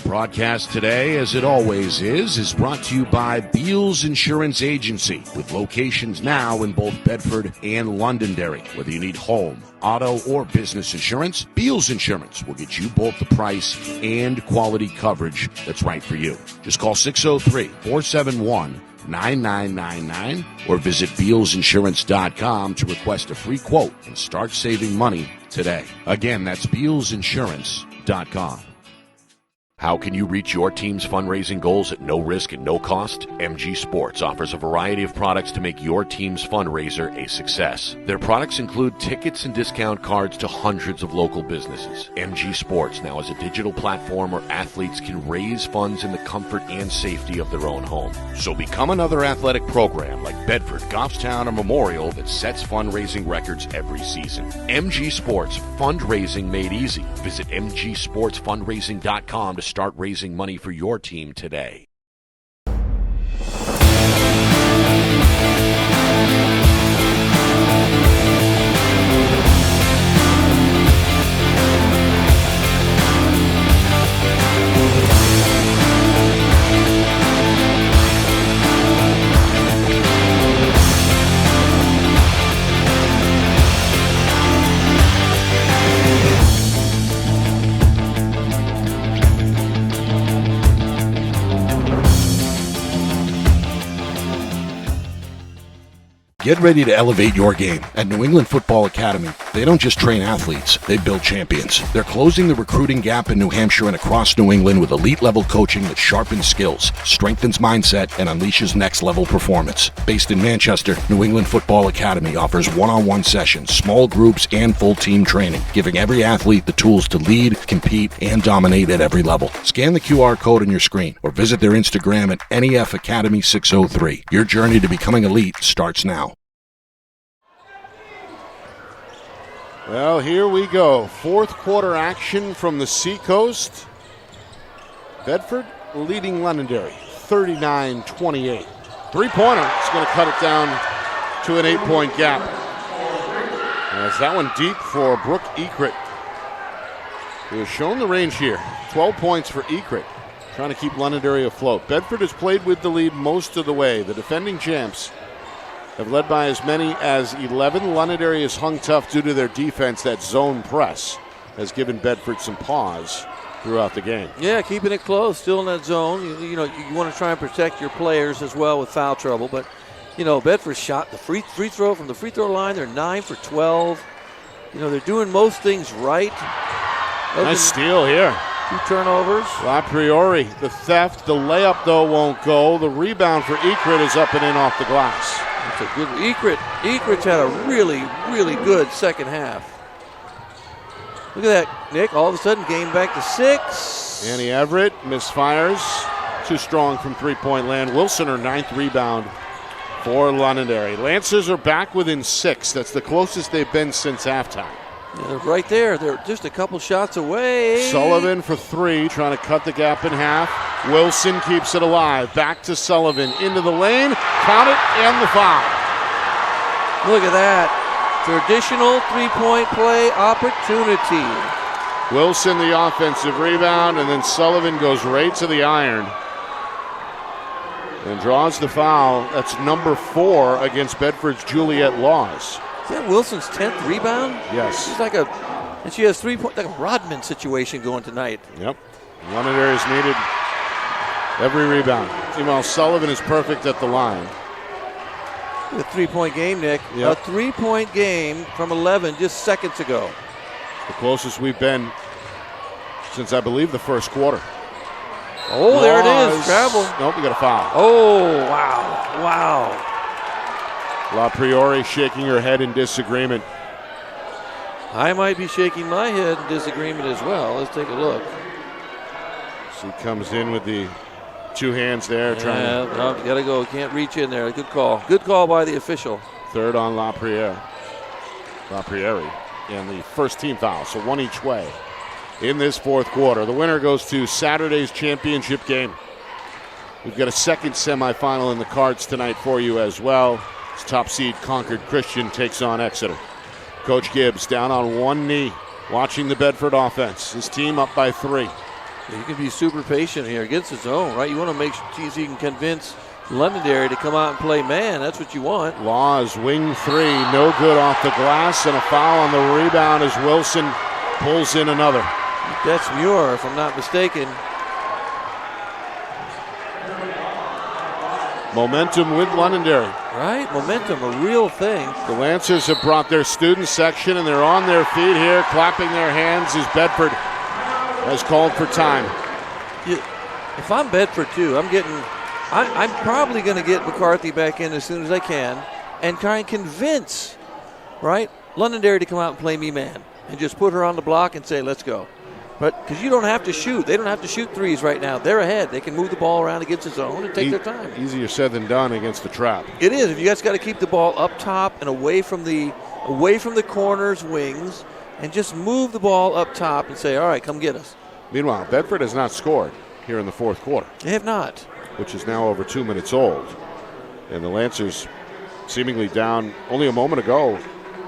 Broadcast today, as it always is brought to you by Beals Insurance Agency, with locations now in both Bedford and Londonderry. Whether you need home, auto, or business insurance, Beals Insurance will get you both the price and quality coverage that's right for you. Just call 603-471-9999 or visit BealsInsurance.com to request a free quote and start saving money today. Again, that's BealsInsurance.com. How can you reach your team's fundraising goals at no risk and no cost? MG Sports offers a variety of products to make your team's fundraiser a success. Their products include tickets and discount cards to hundreds of local businesses. MG Sports now has a digital platform where athletes can raise funds in the comfort and safety of their own home. So become another athletic program like Bedford, Goffstown, or Memorial that sets fundraising records every season. MG Sports, fundraising made easy. Visit mgsportsfundraising.com to start raising money for your team today. Get ready to elevate your game. At New England Football Academy, they don't just train athletes, they build champions. They're closing the recruiting gap in New Hampshire and across New England with elite-level coaching that sharpens skills, strengthens mindset, and unleashes next-level performance. Based in Manchester, New England Football Academy offers one-on-one sessions, small groups, and full-team training, giving every athlete the tools to lead, compete, and dominate at every level. Scan the QR code on your screen or visit their Instagram at NEF Academy 603. Your journey to becoming elite starts now. Well, here we go. Fourth quarter action from the Seacoast. Bedford leading Londonderry 39-28. Three-pointer is going to cut it down to an 8-point gap. As that one deep for Brooke Ekrit, who has shown the range here. 12 points for Ekrit, trying to keep Londonderry afloat. Bedford has played with the lead most of the way. The defending champs have led by as many as 11. Londonderry has hung tough due to their defense. That zone press has given Bedford some pause throughout the game. Yeah, keeping it close, still in that zone. You want to try and protect your players as well with foul trouble. But, Bedford shot the free throw from the free throw line. They're 9 for 12. They're doing most things right. Nice steal here. 2 turnovers. La Priori, the theft. The layup, though, won't go. The rebound for Ekrit is up and in off the glass. That's a good Ekrit's had a really, really good second half. Look at that, Nick. All of a sudden, game back to 6. Annie Everett misfires. Too strong from three-point land. Wilson, her 9th rebound for Londonderry. Lancers are back within 6. That's the closest they've been since halftime. Yeah, they're right there. They're just a couple shots away. Sullivan for 3, trying to cut the gap in half. Wilson keeps it alive. Back to Sullivan. Into the lane. Count it, and the foul. Look at that. Traditional three-point play opportunity. Wilson the offensive rebound, and then Sullivan goes right to the iron and draws the foul. That's number 4 against Bedford's Juliet Laws. Is that Wilson's 10th rebound? Yes. She's like and she has 3 points, like a Rodman situation going tonight. Yep. Londonderry has needed every rebound. Meanwhile, Sullivan is perfect at the line. A 3-point game, Nick. Yep. A 3-point game from 11 just seconds ago. The closest we've been since, I believe, the first quarter. Oh, Laws. There it is. Travel. Nope, we got a foul. Oh, wow. Wow. La Priori shaking her head in disagreement. I might be shaking my head in disagreement as well. Let's take a look. She comes in with the 2 hands there. Yeah, no, got to go. Can't reach in there. Good call. Good call by the official. 3rd on La Priori. And the first team foul, so 1 each way in this fourth quarter. The winner goes to Saturday's championship game. We've got a second semifinal in the cards tonight for you as well. Top seed Concord Christian takes on Exeter. Coach Gibbs down on one knee, watching the Bedford offense. His team up by 3. You can be super patient here against his own, right? You want to make sure you can convince Londonderry to come out and play man. That's what you want. Laws, wing 3, no good off the glass, and a foul on the rebound as Wilson pulls in another. That's Muir, if I'm not mistaken. Momentum with Londonderry. Right, momentum, a real thing. The Lancers have brought their student section, and they're on their feet here, clapping their hands as Bedford has called for time. If I'm Bedford too, I'm probably going to get McCarthy back in as soon as I can and try and convince, right, Londonderry to come out and play me man and just put her on the block and say, let's go. But because you don't have to shoot. They don't have to shoot threes right now. They're ahead. They can move the ball around against the zone and take their time. Easier said than done against the trap. It is. If you guys got to keep the ball up top and away from the corners, wings, and just move the ball up top and say, all right, come get us. Meanwhile, Bedford has not scored here in the fourth quarter. They have not. Which is now over 2 minutes old. And the Lancers seemingly down only a moment ago.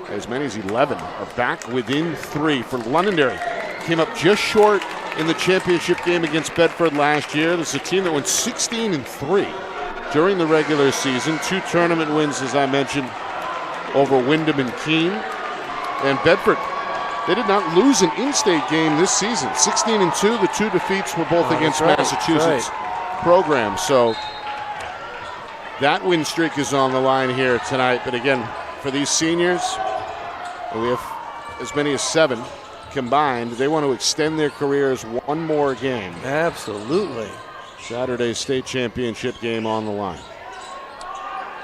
As many as 11 are back within 3 for Londonderry. Came up just short in the championship game against Bedford last year. This is a team that went 16-3 during the regular season. 2 tournament wins, as I mentioned, over Wyndham and Keene. And Bedford, they did not lose an in-state game this season. 16-2, the 2 defeats were both against Massachusetts programs. So that win streak is on the line here tonight. But again, for these seniors, we have as many as 7 combined. They want to extend their careers one more game. Absolutely. Saturday's state championship game on the line.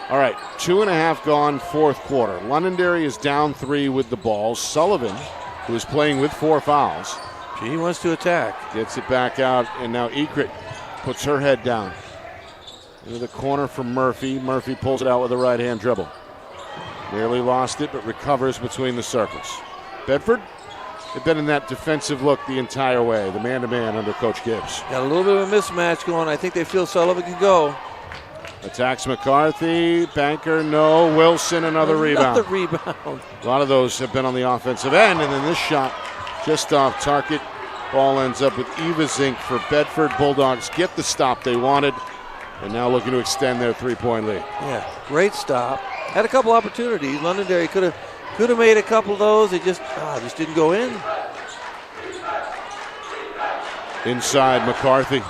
All right, 2.5 gone, fourth quarter. Londonderry is down 3 with the ball. Sullivan, who is playing with 4 fouls. He wants to attack. Gets it back out, and now Ekrit puts her head down. Into the corner from Murphy. Murphy pulls it out with a right-hand dribble. Nearly lost it, but recovers between the circles. Bedford, they've been in that defensive look the entire way, the man-to-man under Coach Gibbs. Got a little bit of a mismatch going. I think they feel Sullivan can go. Attacks McCarthy. Banker, no. Wilson, another rebound. Another rebound. A lot of those have been on the offensive end, and then this shot just off target. Ball ends up with Eva Zink for Bedford. Bulldogs get the stop they wanted, and now looking to extend their 3-point lead. Yeah, great stop. Had a couple opportunities. Londonderry could have made a couple of those. It just didn't go in. Inside, McCarthy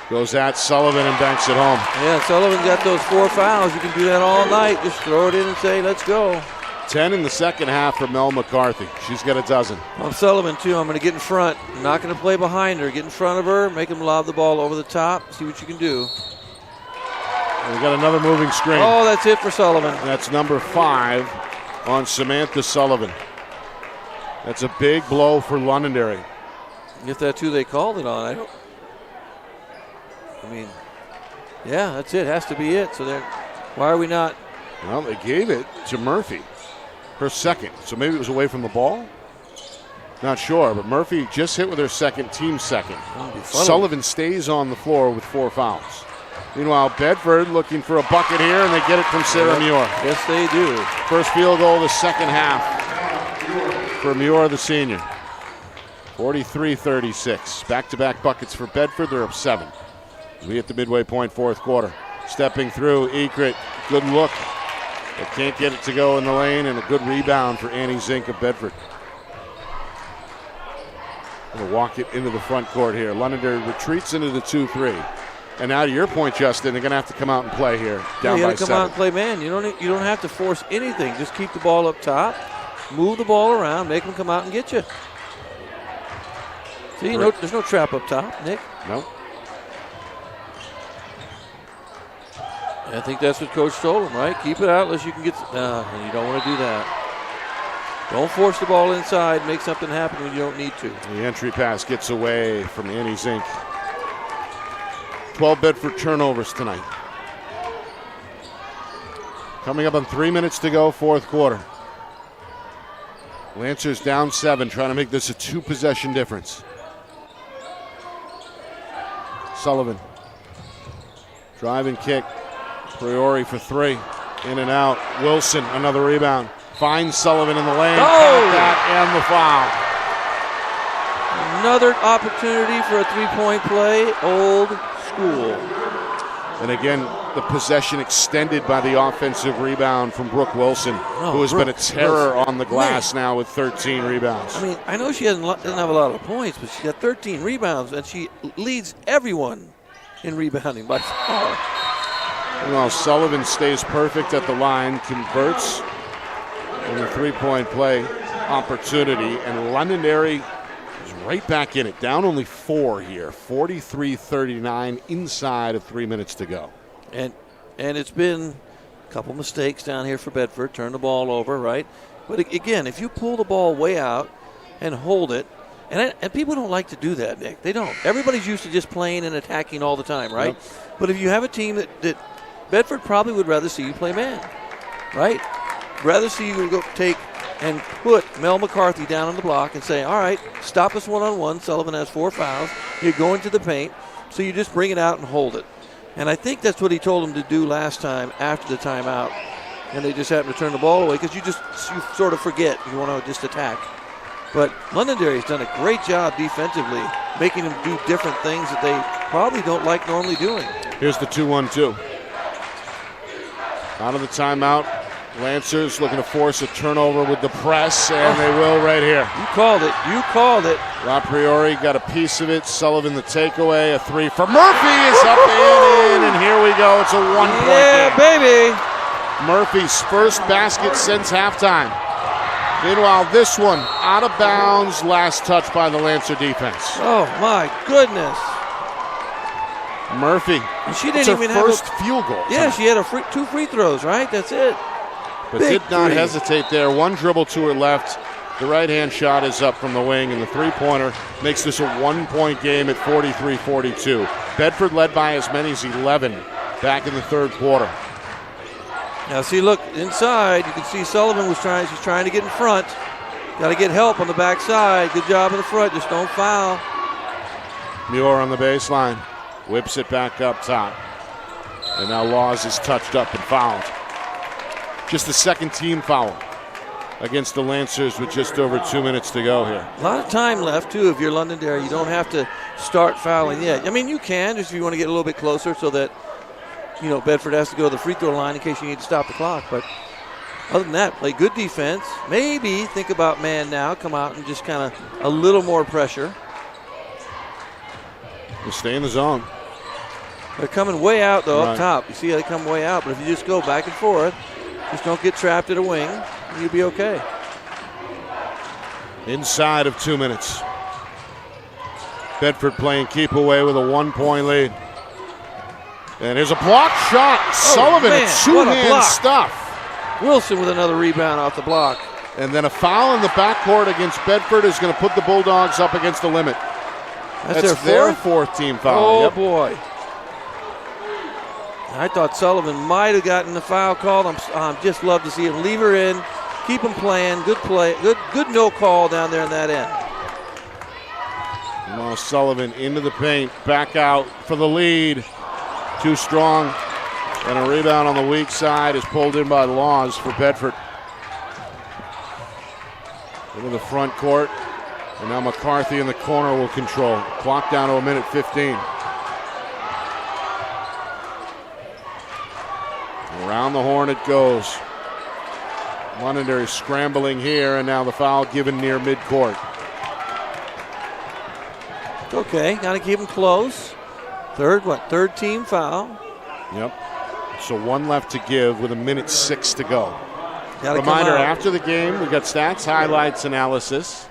goes at Sullivan and banks it home. Yeah, Sullivan got those 4 fouls. You can do that all night. Just throw it in and say, let's go. 10 in the second half for Mel McCarthy. She's got a dozen. I'm Sullivan, too. I'm going to get in front. I'm not going to play behind her. Get in front of her. Make him lob the ball over the top. See what you can do. And we got another moving screen. Oh, that's it for Sullivan. And that's number 5 on Samantha Sullivan. That's a big blow for Londonderry. If that's who they called it on, yeah, that's it. Has to be it. So why are we not? Well, they gave it to Murphy, her second. So maybe it was away from the ball? Not sure, but Murphy just hit with her second, team second. Sullivan stays on the floor with 4 fouls. Meanwhile, Bedford looking for a bucket here, and they get it from Sarah Muir. Yes, they do. First field goal of the second half for Muir, the senior. 43-36. Back-to-back buckets for Bedford. They're up 7. We hit the midway point, fourth quarter. Stepping through, Ekrit. Good look, but can't get it to go in the lane, and a good rebound for Annie Zink of Bedford. Gonna walk it into the front court here. Londonderry retreats into the 2-3. And now to your point, Justin, they're going to have to come out and play here. Down you by got to 7. come out and play man. You don't have to force anything. Just keep the ball up top, move the ball around, make them come out and get you. See, there's no trap up top, Nick. No. I think that's what Coach told him, right? Keep it out unless you can get. And you don't want to do that. Don't force the ball inside. Make something happen when you don't need to. The entry pass gets away from Annie Zink. 12 Bedford turnovers tonight. Coming up on 3 minutes to go, fourth quarter. Lancers down 7, trying to make this a 2-possession difference. Sullivan. Drive and kick. Priori for 3. In and out. Wilson, another rebound. Finds Sullivan in the lane. Oh! That and the foul. Another opportunity for a 3-point play. Old school. And again, the possession extended by the offensive rebound from Brooke Wilson, who has been a terror on the glass now with 13 rebounds. I mean, I know she doesn't have a lot of points, but she's got 13 rebounds, and she leads everyone in rebounding by far. Well, Sullivan stays perfect at the line, converts on the 3-point play opportunity, and Londonderry He's right back in it. Down only 4 here. 43-39 inside of 3 minutes to go. And it's been a couple mistakes down here for Bedford. Turn the ball over, right? But again, if you pull the ball way out and hold it, and people don't like to do that, Nick. They don't. Everybody's used to just playing and attacking all the time, right? Yep. But if you have a team that Bedford probably would rather see you play man, right? Rather see you go take and put Mel McCarthy down on the block and say, all right, stop us one-on-one. Sullivan has 4 fouls. You're going to the paint, so you just bring it out and hold it. And I think that's what he told them to do last time after the timeout. And they just happened to turn the ball away because you sort of forget. You want to just attack. But Londonderry has done a great job defensively, making them do different things that they probably don't like normally doing. Here's the 2-1-2. Out of the timeout. Lancers looking to force a turnover with the press, and they will right here. You called it. You called it. LaPriori got a piece of it. Sullivan the takeaway. A 3 for Murphy is up and in, and here we go. It's a 1-point game. Baby. Murphy's first basket since halftime. Meanwhile, this one out of bounds. Last touch by the Lancer defense. Oh, my goodness. Murphy. And she didn't even have first field goal. Yeah, she had 2 free throws, right? That's it. But did not hesitate there. 1 dribble to her left. The right-hand shot is up from the wing, and the three-pointer makes this a 1-point game at 43-42. Bedford led by as many as 11 back in the third quarter. Now, see, look, inside, you can see Sullivan she's trying to get in front. Got to get help on the backside. Good job in the front. Just don't foul. Muir on the baseline. Whips it back up top. And now Laws is touched up and fouled. Just the second team foul against the Lancers with just over 2 minutes to go here. A lot of time left, too, if you're Londonderry. You don't have to start fouling yet. I mean, you can, just if you want to get a little bit closer so that, Bedford has to go to the free throw line in case you need to stop the clock. But other than that, play good defense. Maybe think about man now. Come out and just kind of a little more pressure. We'll stay in the zone. They're coming way out, though, right up top. You see how they come way out. But if you just go back and forth, just don't get trapped at a wing, and you'll be okay. Inside of 2 minutes. Bedford playing keep away with a 1-point lead. And here's a block shot. Sullivan, man, two-hand stuff. Wilson with another rebound off the block. And then a foul in the backcourt against Bedford is going to put the Bulldogs up against the limit. That's their fourth team foul. Oh, boy. I thought Sullivan might have gotten the foul called. I'm just love to see him leave her in, keep him playing. Good play, good no call down there in that end. Well, Sullivan into the paint, back out for the lead. Too strong, and a rebound on the weak side is pulled in by Laws for Bedford. Into the front court, and now McCarthy in the corner will control. Clock down to 1:15. Around the horn it goes. Londonderry scrambling here, and now the foul given near midcourt. Okay, got to keep them close. Third team foul. Yep. So 1 left to give with 1:06 to go. Gotta Reminder, after the game, we've got stats, highlights, analysis.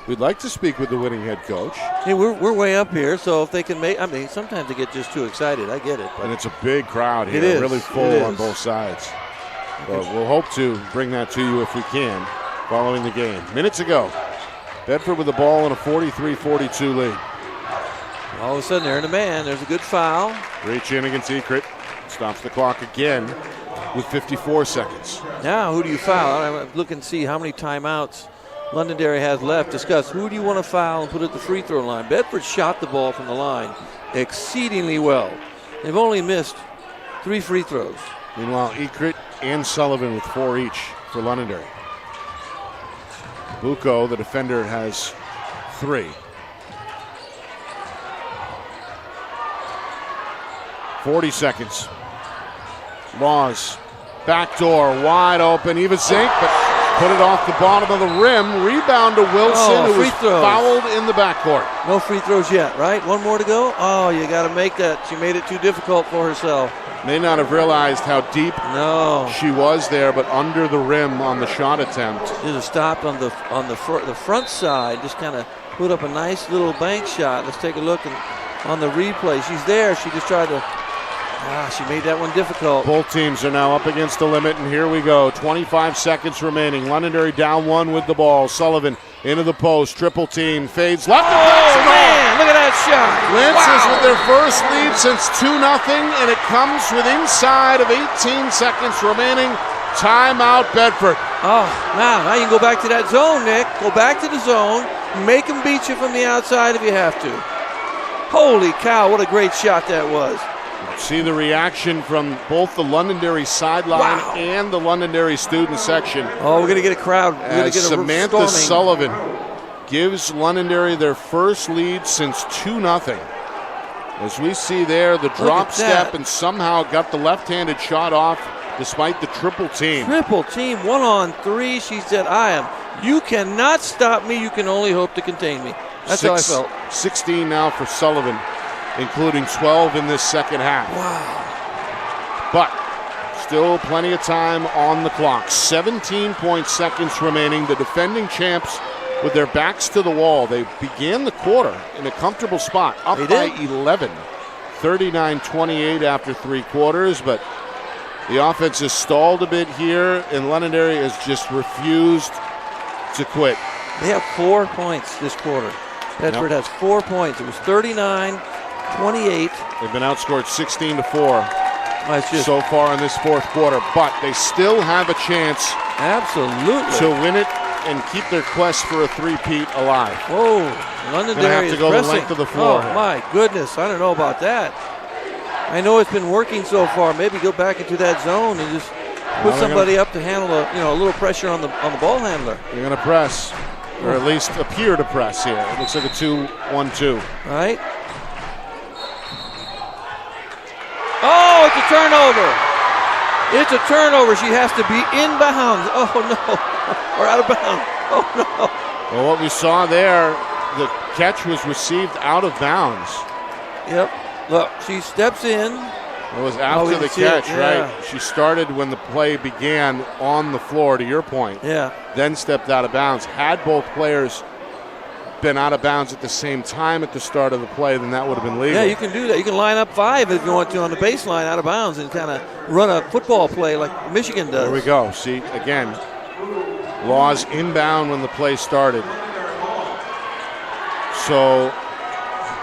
We'd like to speak with the winning head coach. Hey, we're way up here, so if they can make, sometimes they get just too excited. I get it. And it's a big crowd here. It is. Really full on both sides. But we'll hope to bring that to you if we can following the game. Minutes ago, Bedford with the ball in a 43-42 lead. All of a sudden, they're in a man. There's a good foul. Reach in against Ekrit. Stops the clock again with 54 seconds. Now, who do you foul? I'm looking to see how many timeouts Londonderry has left. Discuss who do you want to foul and put at the free throw line. Bedford shot the ball from the line exceedingly well. They've only missed 3 free throws. Meanwhile, Ekrit and Sullivan with 4 each for Londonderry. Bucco, the defender, has 3. 40 seconds. Laws, backdoor, wide open. Eva Zink, but put it off the bottom of the rim. Rebound to Wilson, who was fouled in the backcourt. No free throws yet, right? One more to go? Oh, you got to make that. She made it too difficult for herself. May not have realized how deep she was there, but under the rim on the shot attempt. Just stopped on the front side, just kind of put up a nice little bank shot. Let's take a look on the replay. She's there. She just tried to. She made that one difficult. Both teams are now up against the limit, and here we go. 25 seconds remaining. Londonderry down one with the ball. Sullivan into the post. Triple team. Fades left. Oh, man. Look at that shot. Lancers with their first lead since 2-0, and it comes with inside of 18 seconds remaining. Timeout, Bedford. Oh, now you can go back to that zone, Nick. Go back to the zone. Make them beat you from the outside if you have to. Holy cow, what a great shot that was. See the reaction from both the Londonderry sideline and the Londonderry student section. Oh, we're going to get a crowd. We're going to get a Samantha storming. Sullivan gives Londonderry their first lead since 2-0. As we see there, the drop step and somehow got the left-handed shot off despite the triple team. Triple team, 1-on-3. She said, you cannot stop me. You can only hope to contain me. That's how I felt. 16 now for Sullivan, including 12 in this second half. Wow. But still plenty of time on the clock. 17 seconds remaining. The defending champs with their backs to the wall. They began the quarter in a comfortable spot, up by 11. 39-28 after three quarters, but the offense has stalled a bit here, and Londonderry has just refused to quit. They have 4 points this quarter. Bedford has 4 points. It was 39-28. They've been outscored 16-4 so far in this fourth quarter, but they still have a chance to win it and keep their quest for a three-peat alive. Whoa, Londonderry have to go pressing. the length of the floor. Oh, my goodness. I don't know about that. I know it's been working so far. Maybe go back into that zone and just put somebody up to handle a little pressure on the ball handler. You're going to press, or at least appear to press here. It looks like a 2-1-2. Right. Oh, it's a turnover. It's a turnover. She has to be inbounds. Oh, no. Or out of bounds. Oh, no. Well, what we saw there, the catch was received out of bounds. Yep. Look, she steps in. It was after the catch, right? She started when the play began on the floor, to your point. Yeah. Then stepped out of bounds. Had both players been out of bounds at the same time at the start of the play, then that would have been legal. Yeah, you can do that. You can line up 5 if you want to on the baseline out of bounds and kind of run a football play like Michigan does. There we go. See, again, Laws inbound when the play started. So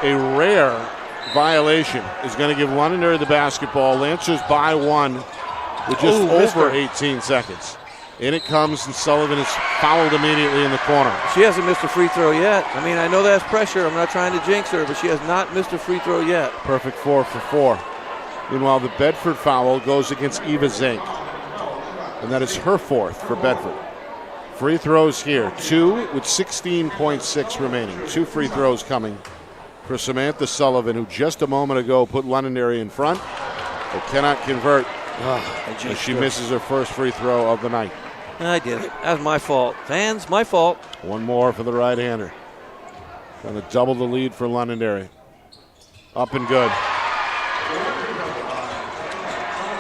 a rare violation is going to give Londonderry the basketball. Lancers by 1 with just over 18 seconds. In it comes, and Sullivan is fouled immediately in the corner. She hasn't missed a free throw yet. I mean, I know that's pressure. I'm not trying to jinx her, but she has not missed a free throw yet. Perfect 4 for 4. Meanwhile, the Bedford foul goes against Eva Zink, and that is her 4th for Bedford. Free throws here, 2 with 16.6 remaining. 2 free throws coming for Samantha Sullivan, who just a moment ago put Londonderry in front, but cannot convert as she misses her first free throw of the night. I did it. That was my fault. Fans, my fault. One more for the right-hander. Trying to double the lead for Londonderry. Up and good.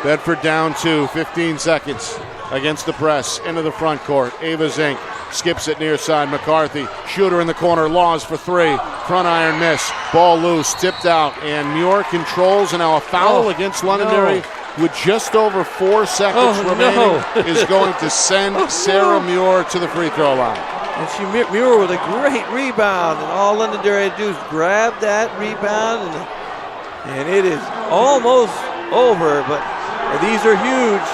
Bedford down 2, 15 seconds against the press. Into the front court. Ava Zink skips it near side. McCarthy, shooter in the corner. Laws for 3. Front iron miss. Ball loose, tipped out, and Muir controls, and now a foul against Londonderry. With just over 4 seconds remaining, is going to send Sarah Muir to the free throw line. And Muir with a great rebound, and all Londonderry had to do is grab that rebound, and it is almost over, but these are huge.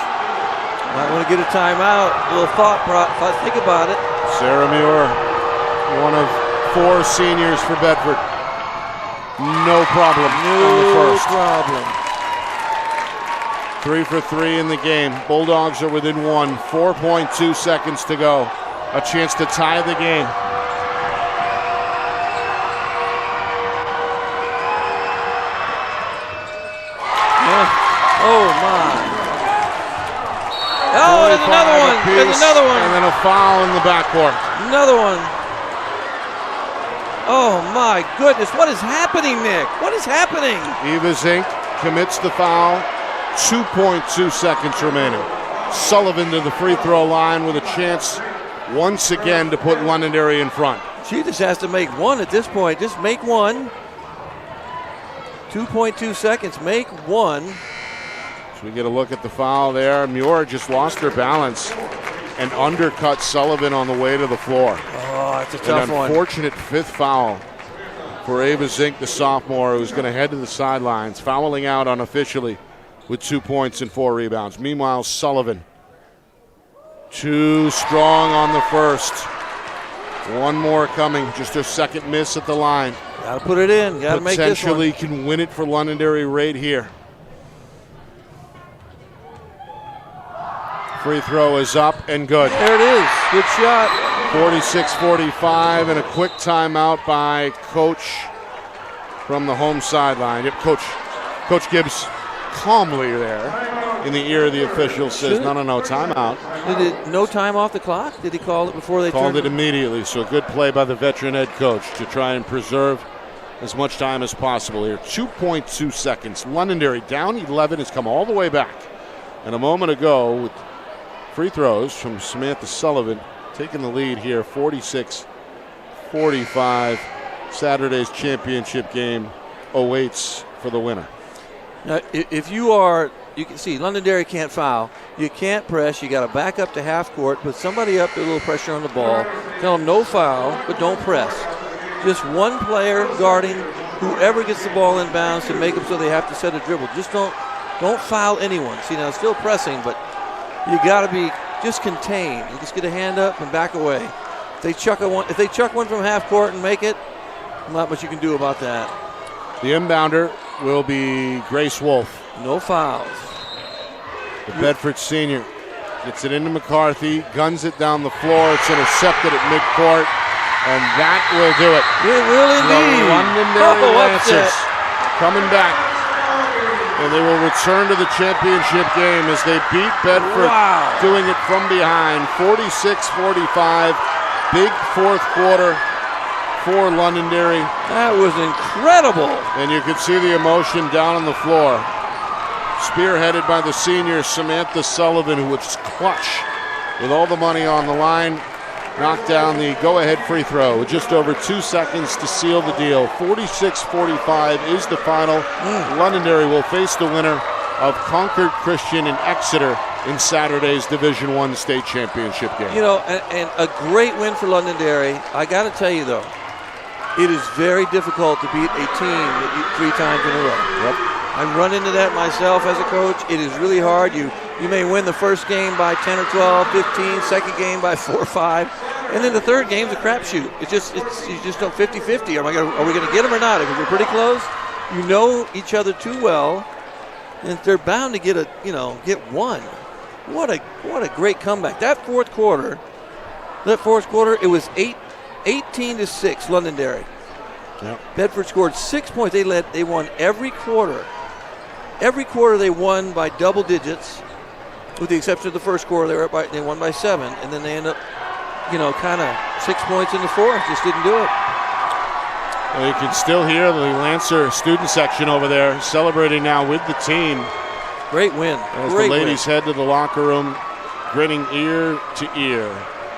Might want to get a timeout, a little thought, think about it. Sarah Muir, one of 4 seniors for Bedford. No problem on the first. No problem. 3 for 3 in the game. Bulldogs are within 1. 4.2 seconds to go. A chance to tie the game. Yeah. Oh, my. Oh, there's another one. apiece. There's another one. And then a foul in the backcourt. Another one. Oh, my goodness. What is happening, Nick? What is happening? Eva Zink commits the foul. 2.2 seconds remaining. Sullivan to the free throw line with a chance once again to put Londonderry in front. She just has to make one at this point. Just make one. 2.2 seconds. Make one. So we get a look at the foul there. Muir just lost her balance and undercut Sullivan on the way to the floor. Oh, that's a tough An one. unfortunate fifth foul for Ava Zink, the sophomore, who's going to head to the sidelines, fouling out unofficially with 2 points and 4 rebounds. Meanwhile, Sullivan, too strong on the first. One more coming, just her second miss at the line. Got to put it in. Got to make this one. Potentially can win it for Londonderry right here. Free throw is up and good. There it is. Good shot. 46-45 and a quick timeout by Coach from the home sideline. Yep, Coach Gibbs calmly there in the ear of the official says, no, timeout. No time off the clock? Did he call it before they Called turned it immediately, so a good play by the veteran head coach to try and preserve as much time as possible here. 2.2 seconds. Londonderry down 11 has come all the way back. And a moment ago with free throws from Samantha Sullivan taking the lead here, 46-45. Saturday's championship game awaits for the winner. Now, if you can see Londonderry can't foul. You can't press. You got to back up to half court, put somebody up, put a little pressure on the ball. Tell them no foul, but don't press. Just one player guarding whoever gets the ball in bounds to make them so they have to set a dribble. Just don't foul anyone. See, now still pressing, but you got to be just contained. You just get a hand up and back away. If they chuck one from half court and make it, not much you can do about that. The inbounder will be Grace Wolf. No fouls. The Bedford senior gets it into McCarthy, guns it down the floor. It's intercepted at midcourt, and that will do it. It will indeed. The Londonderry Lancers upset. coming back, and they will return to the championship game as they beat Bedford, doing it from behind, 46-45. Big fourth quarter for Londonderry. That was incredible. And you could see the emotion down on the floor. Spearheaded by the senior Samantha Sullivan, who was clutch with all the money on the line. Knocked down the go-ahead free throw with just over 2 seconds to seal the deal. 46-45 is the final. Londonderry will face the winner of Concord Christian and Exeter in Saturday's Division I state championship game. You know, and a great win for Londonderry. I got to tell you, though, it is very difficult to beat a team that 3 times in a row. Yep. I've run into that myself as a coach. It is really hard. You may win the first game by 10 or 12, 15, second game by 4 or 5, and then the third game's a crapshoot. You just don't 50-50. Are we going to get them or not? Because we're pretty close. You know each other too well, and they're bound to get one. What a great comeback. That fourth quarter, it was 18-6 Londonderry. Yep. Bedford scored 6 points. They won every quarter. Every quarter they won by double digits, with the exception of the first quarter. They won by 7, and then they end up, kind of 6 points in the fourth. Just didn't do it. Well, you can still hear the Lancer student section over there celebrating now with the team. Great win. As the ladies head to the locker room, grinning ear to ear.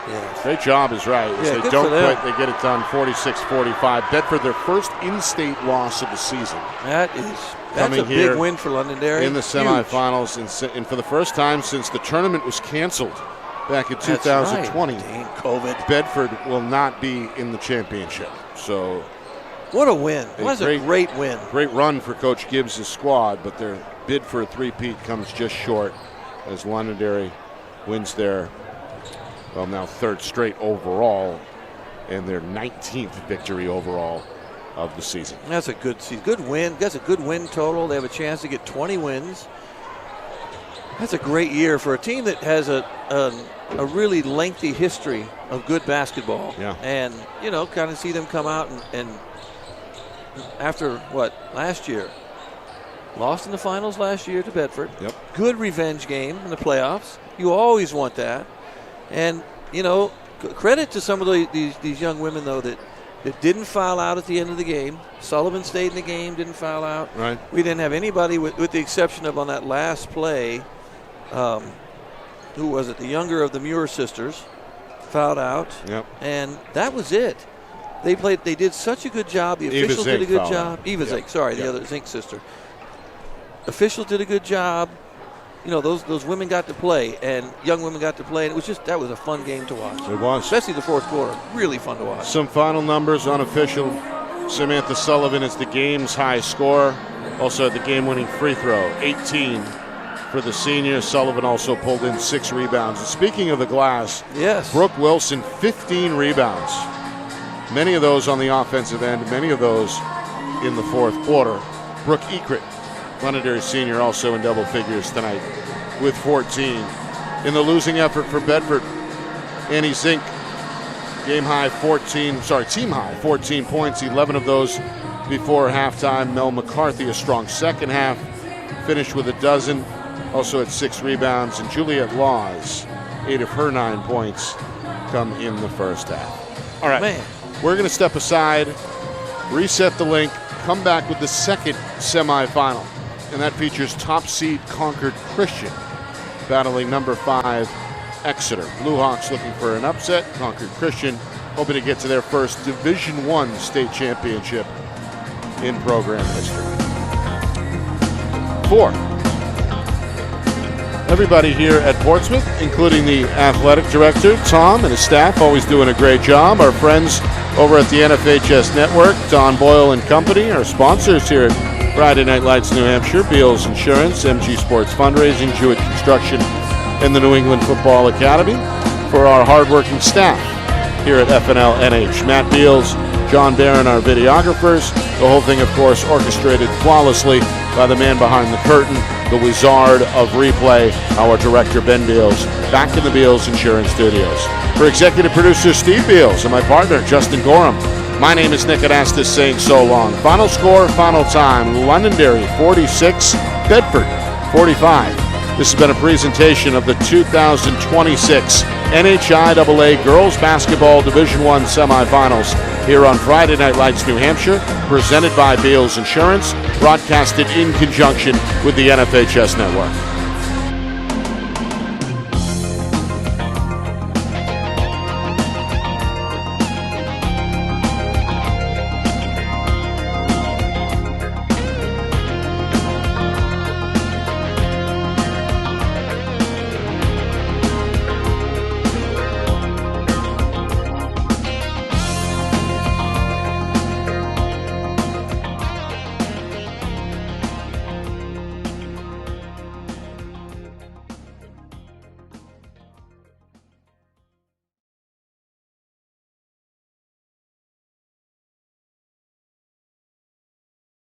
Yes. Great job is right. As they don't quit, they get it done 46-45. Bedford, their first in-state loss of the season. That's a big win for Londonderry. In the semifinals, and for the first time since the tournament was canceled back in 2020. Right. Dang COVID. Bedford will not be in the championship. So what a win. That was a great win. Great run for Coach Gibbs' squad, but their bid for a three-peat comes just short as Londonderry wins their now third straight overall and their 19th victory overall of the season. That's a good season. Good win. That's a good win total. They have a chance to get 20 wins. That's a great year for a team that has a really lengthy history of good basketball. Yeah. And, kind of see them come out and after last year? Lost in the finals last year to Bedford. Yep. Good revenge game in the playoffs. You always want that. And, credit to some of these young women, though, that didn't foul out at the end of the game. Sullivan stayed in the game, didn't foul out. Right. We didn't have anybody, with the exception of on that last play, who was it? The younger of the Muir sisters fouled out. Yep. And that was it. They did such a good job. The Eva officials Zink did a good fouled job. out. Eva Zink, sorry, the other Zink sister. Officials did a good job. Those women got to play, and young women got to play, and that was a fun game to watch. It was. Especially the fourth quarter. Really fun to watch. Some final numbers, unofficial. Samantha Sullivan is the game's high scorer. Also the game-winning free throw, 18 for the senior. Sullivan also pulled in 6 rebounds. And speaking of the glass, yes, Brooke Wilson, 15 rebounds. Many of those on the offensive end, many of those in the fourth quarter. Brooke Ekrit, Londonderry senior, also in double figures tonight with 14. In the losing effort for Bedford, Annie Zink, team high 14 points, 11 of those before halftime. Mel McCarthy, a strong second half, finished with a dozen, also at 6 rebounds. And Juliet Laws, 8 of her 9 points come in the first half. All right, we're going to step aside, reset the link, come back with the second semifinal. And that features top seed Concord Christian battling number 5 Exeter. Blue Hawks looking for an upset. Concord Christian hoping to get to their first Division I state championship in program history. 4. Everybody here at Portsmouth, including the athletic director, Tom, and his staff, always doing a great job. Our friends over at the NFHS Network, Don Boyle and Company, our sponsors here at Friday Night Lights New Hampshire, Beals Insurance, MG Sports Fundraising, Jewett Construction, and the New England Football Academy. For our hardworking staff here at FNL NH, Matt Beals, John Barron, our videographers. The whole thing, of course, orchestrated flawlessly by the man behind the curtain, the wizard of replay, our director, Ben Beals, back in the Beals Insurance Studios. For executive producer Steve Beals and my partner, Justin Gorham, my name is Nick Anastas saying so long. Final score, final time, Londonderry 46, Bedford 45. This has been a presentation of the 2026 NHIAA Girls Basketball Division I Semifinals here on Friday Night Lights New Hampshire, presented by Beals Insurance, broadcasted in conjunction with the NFHS Network.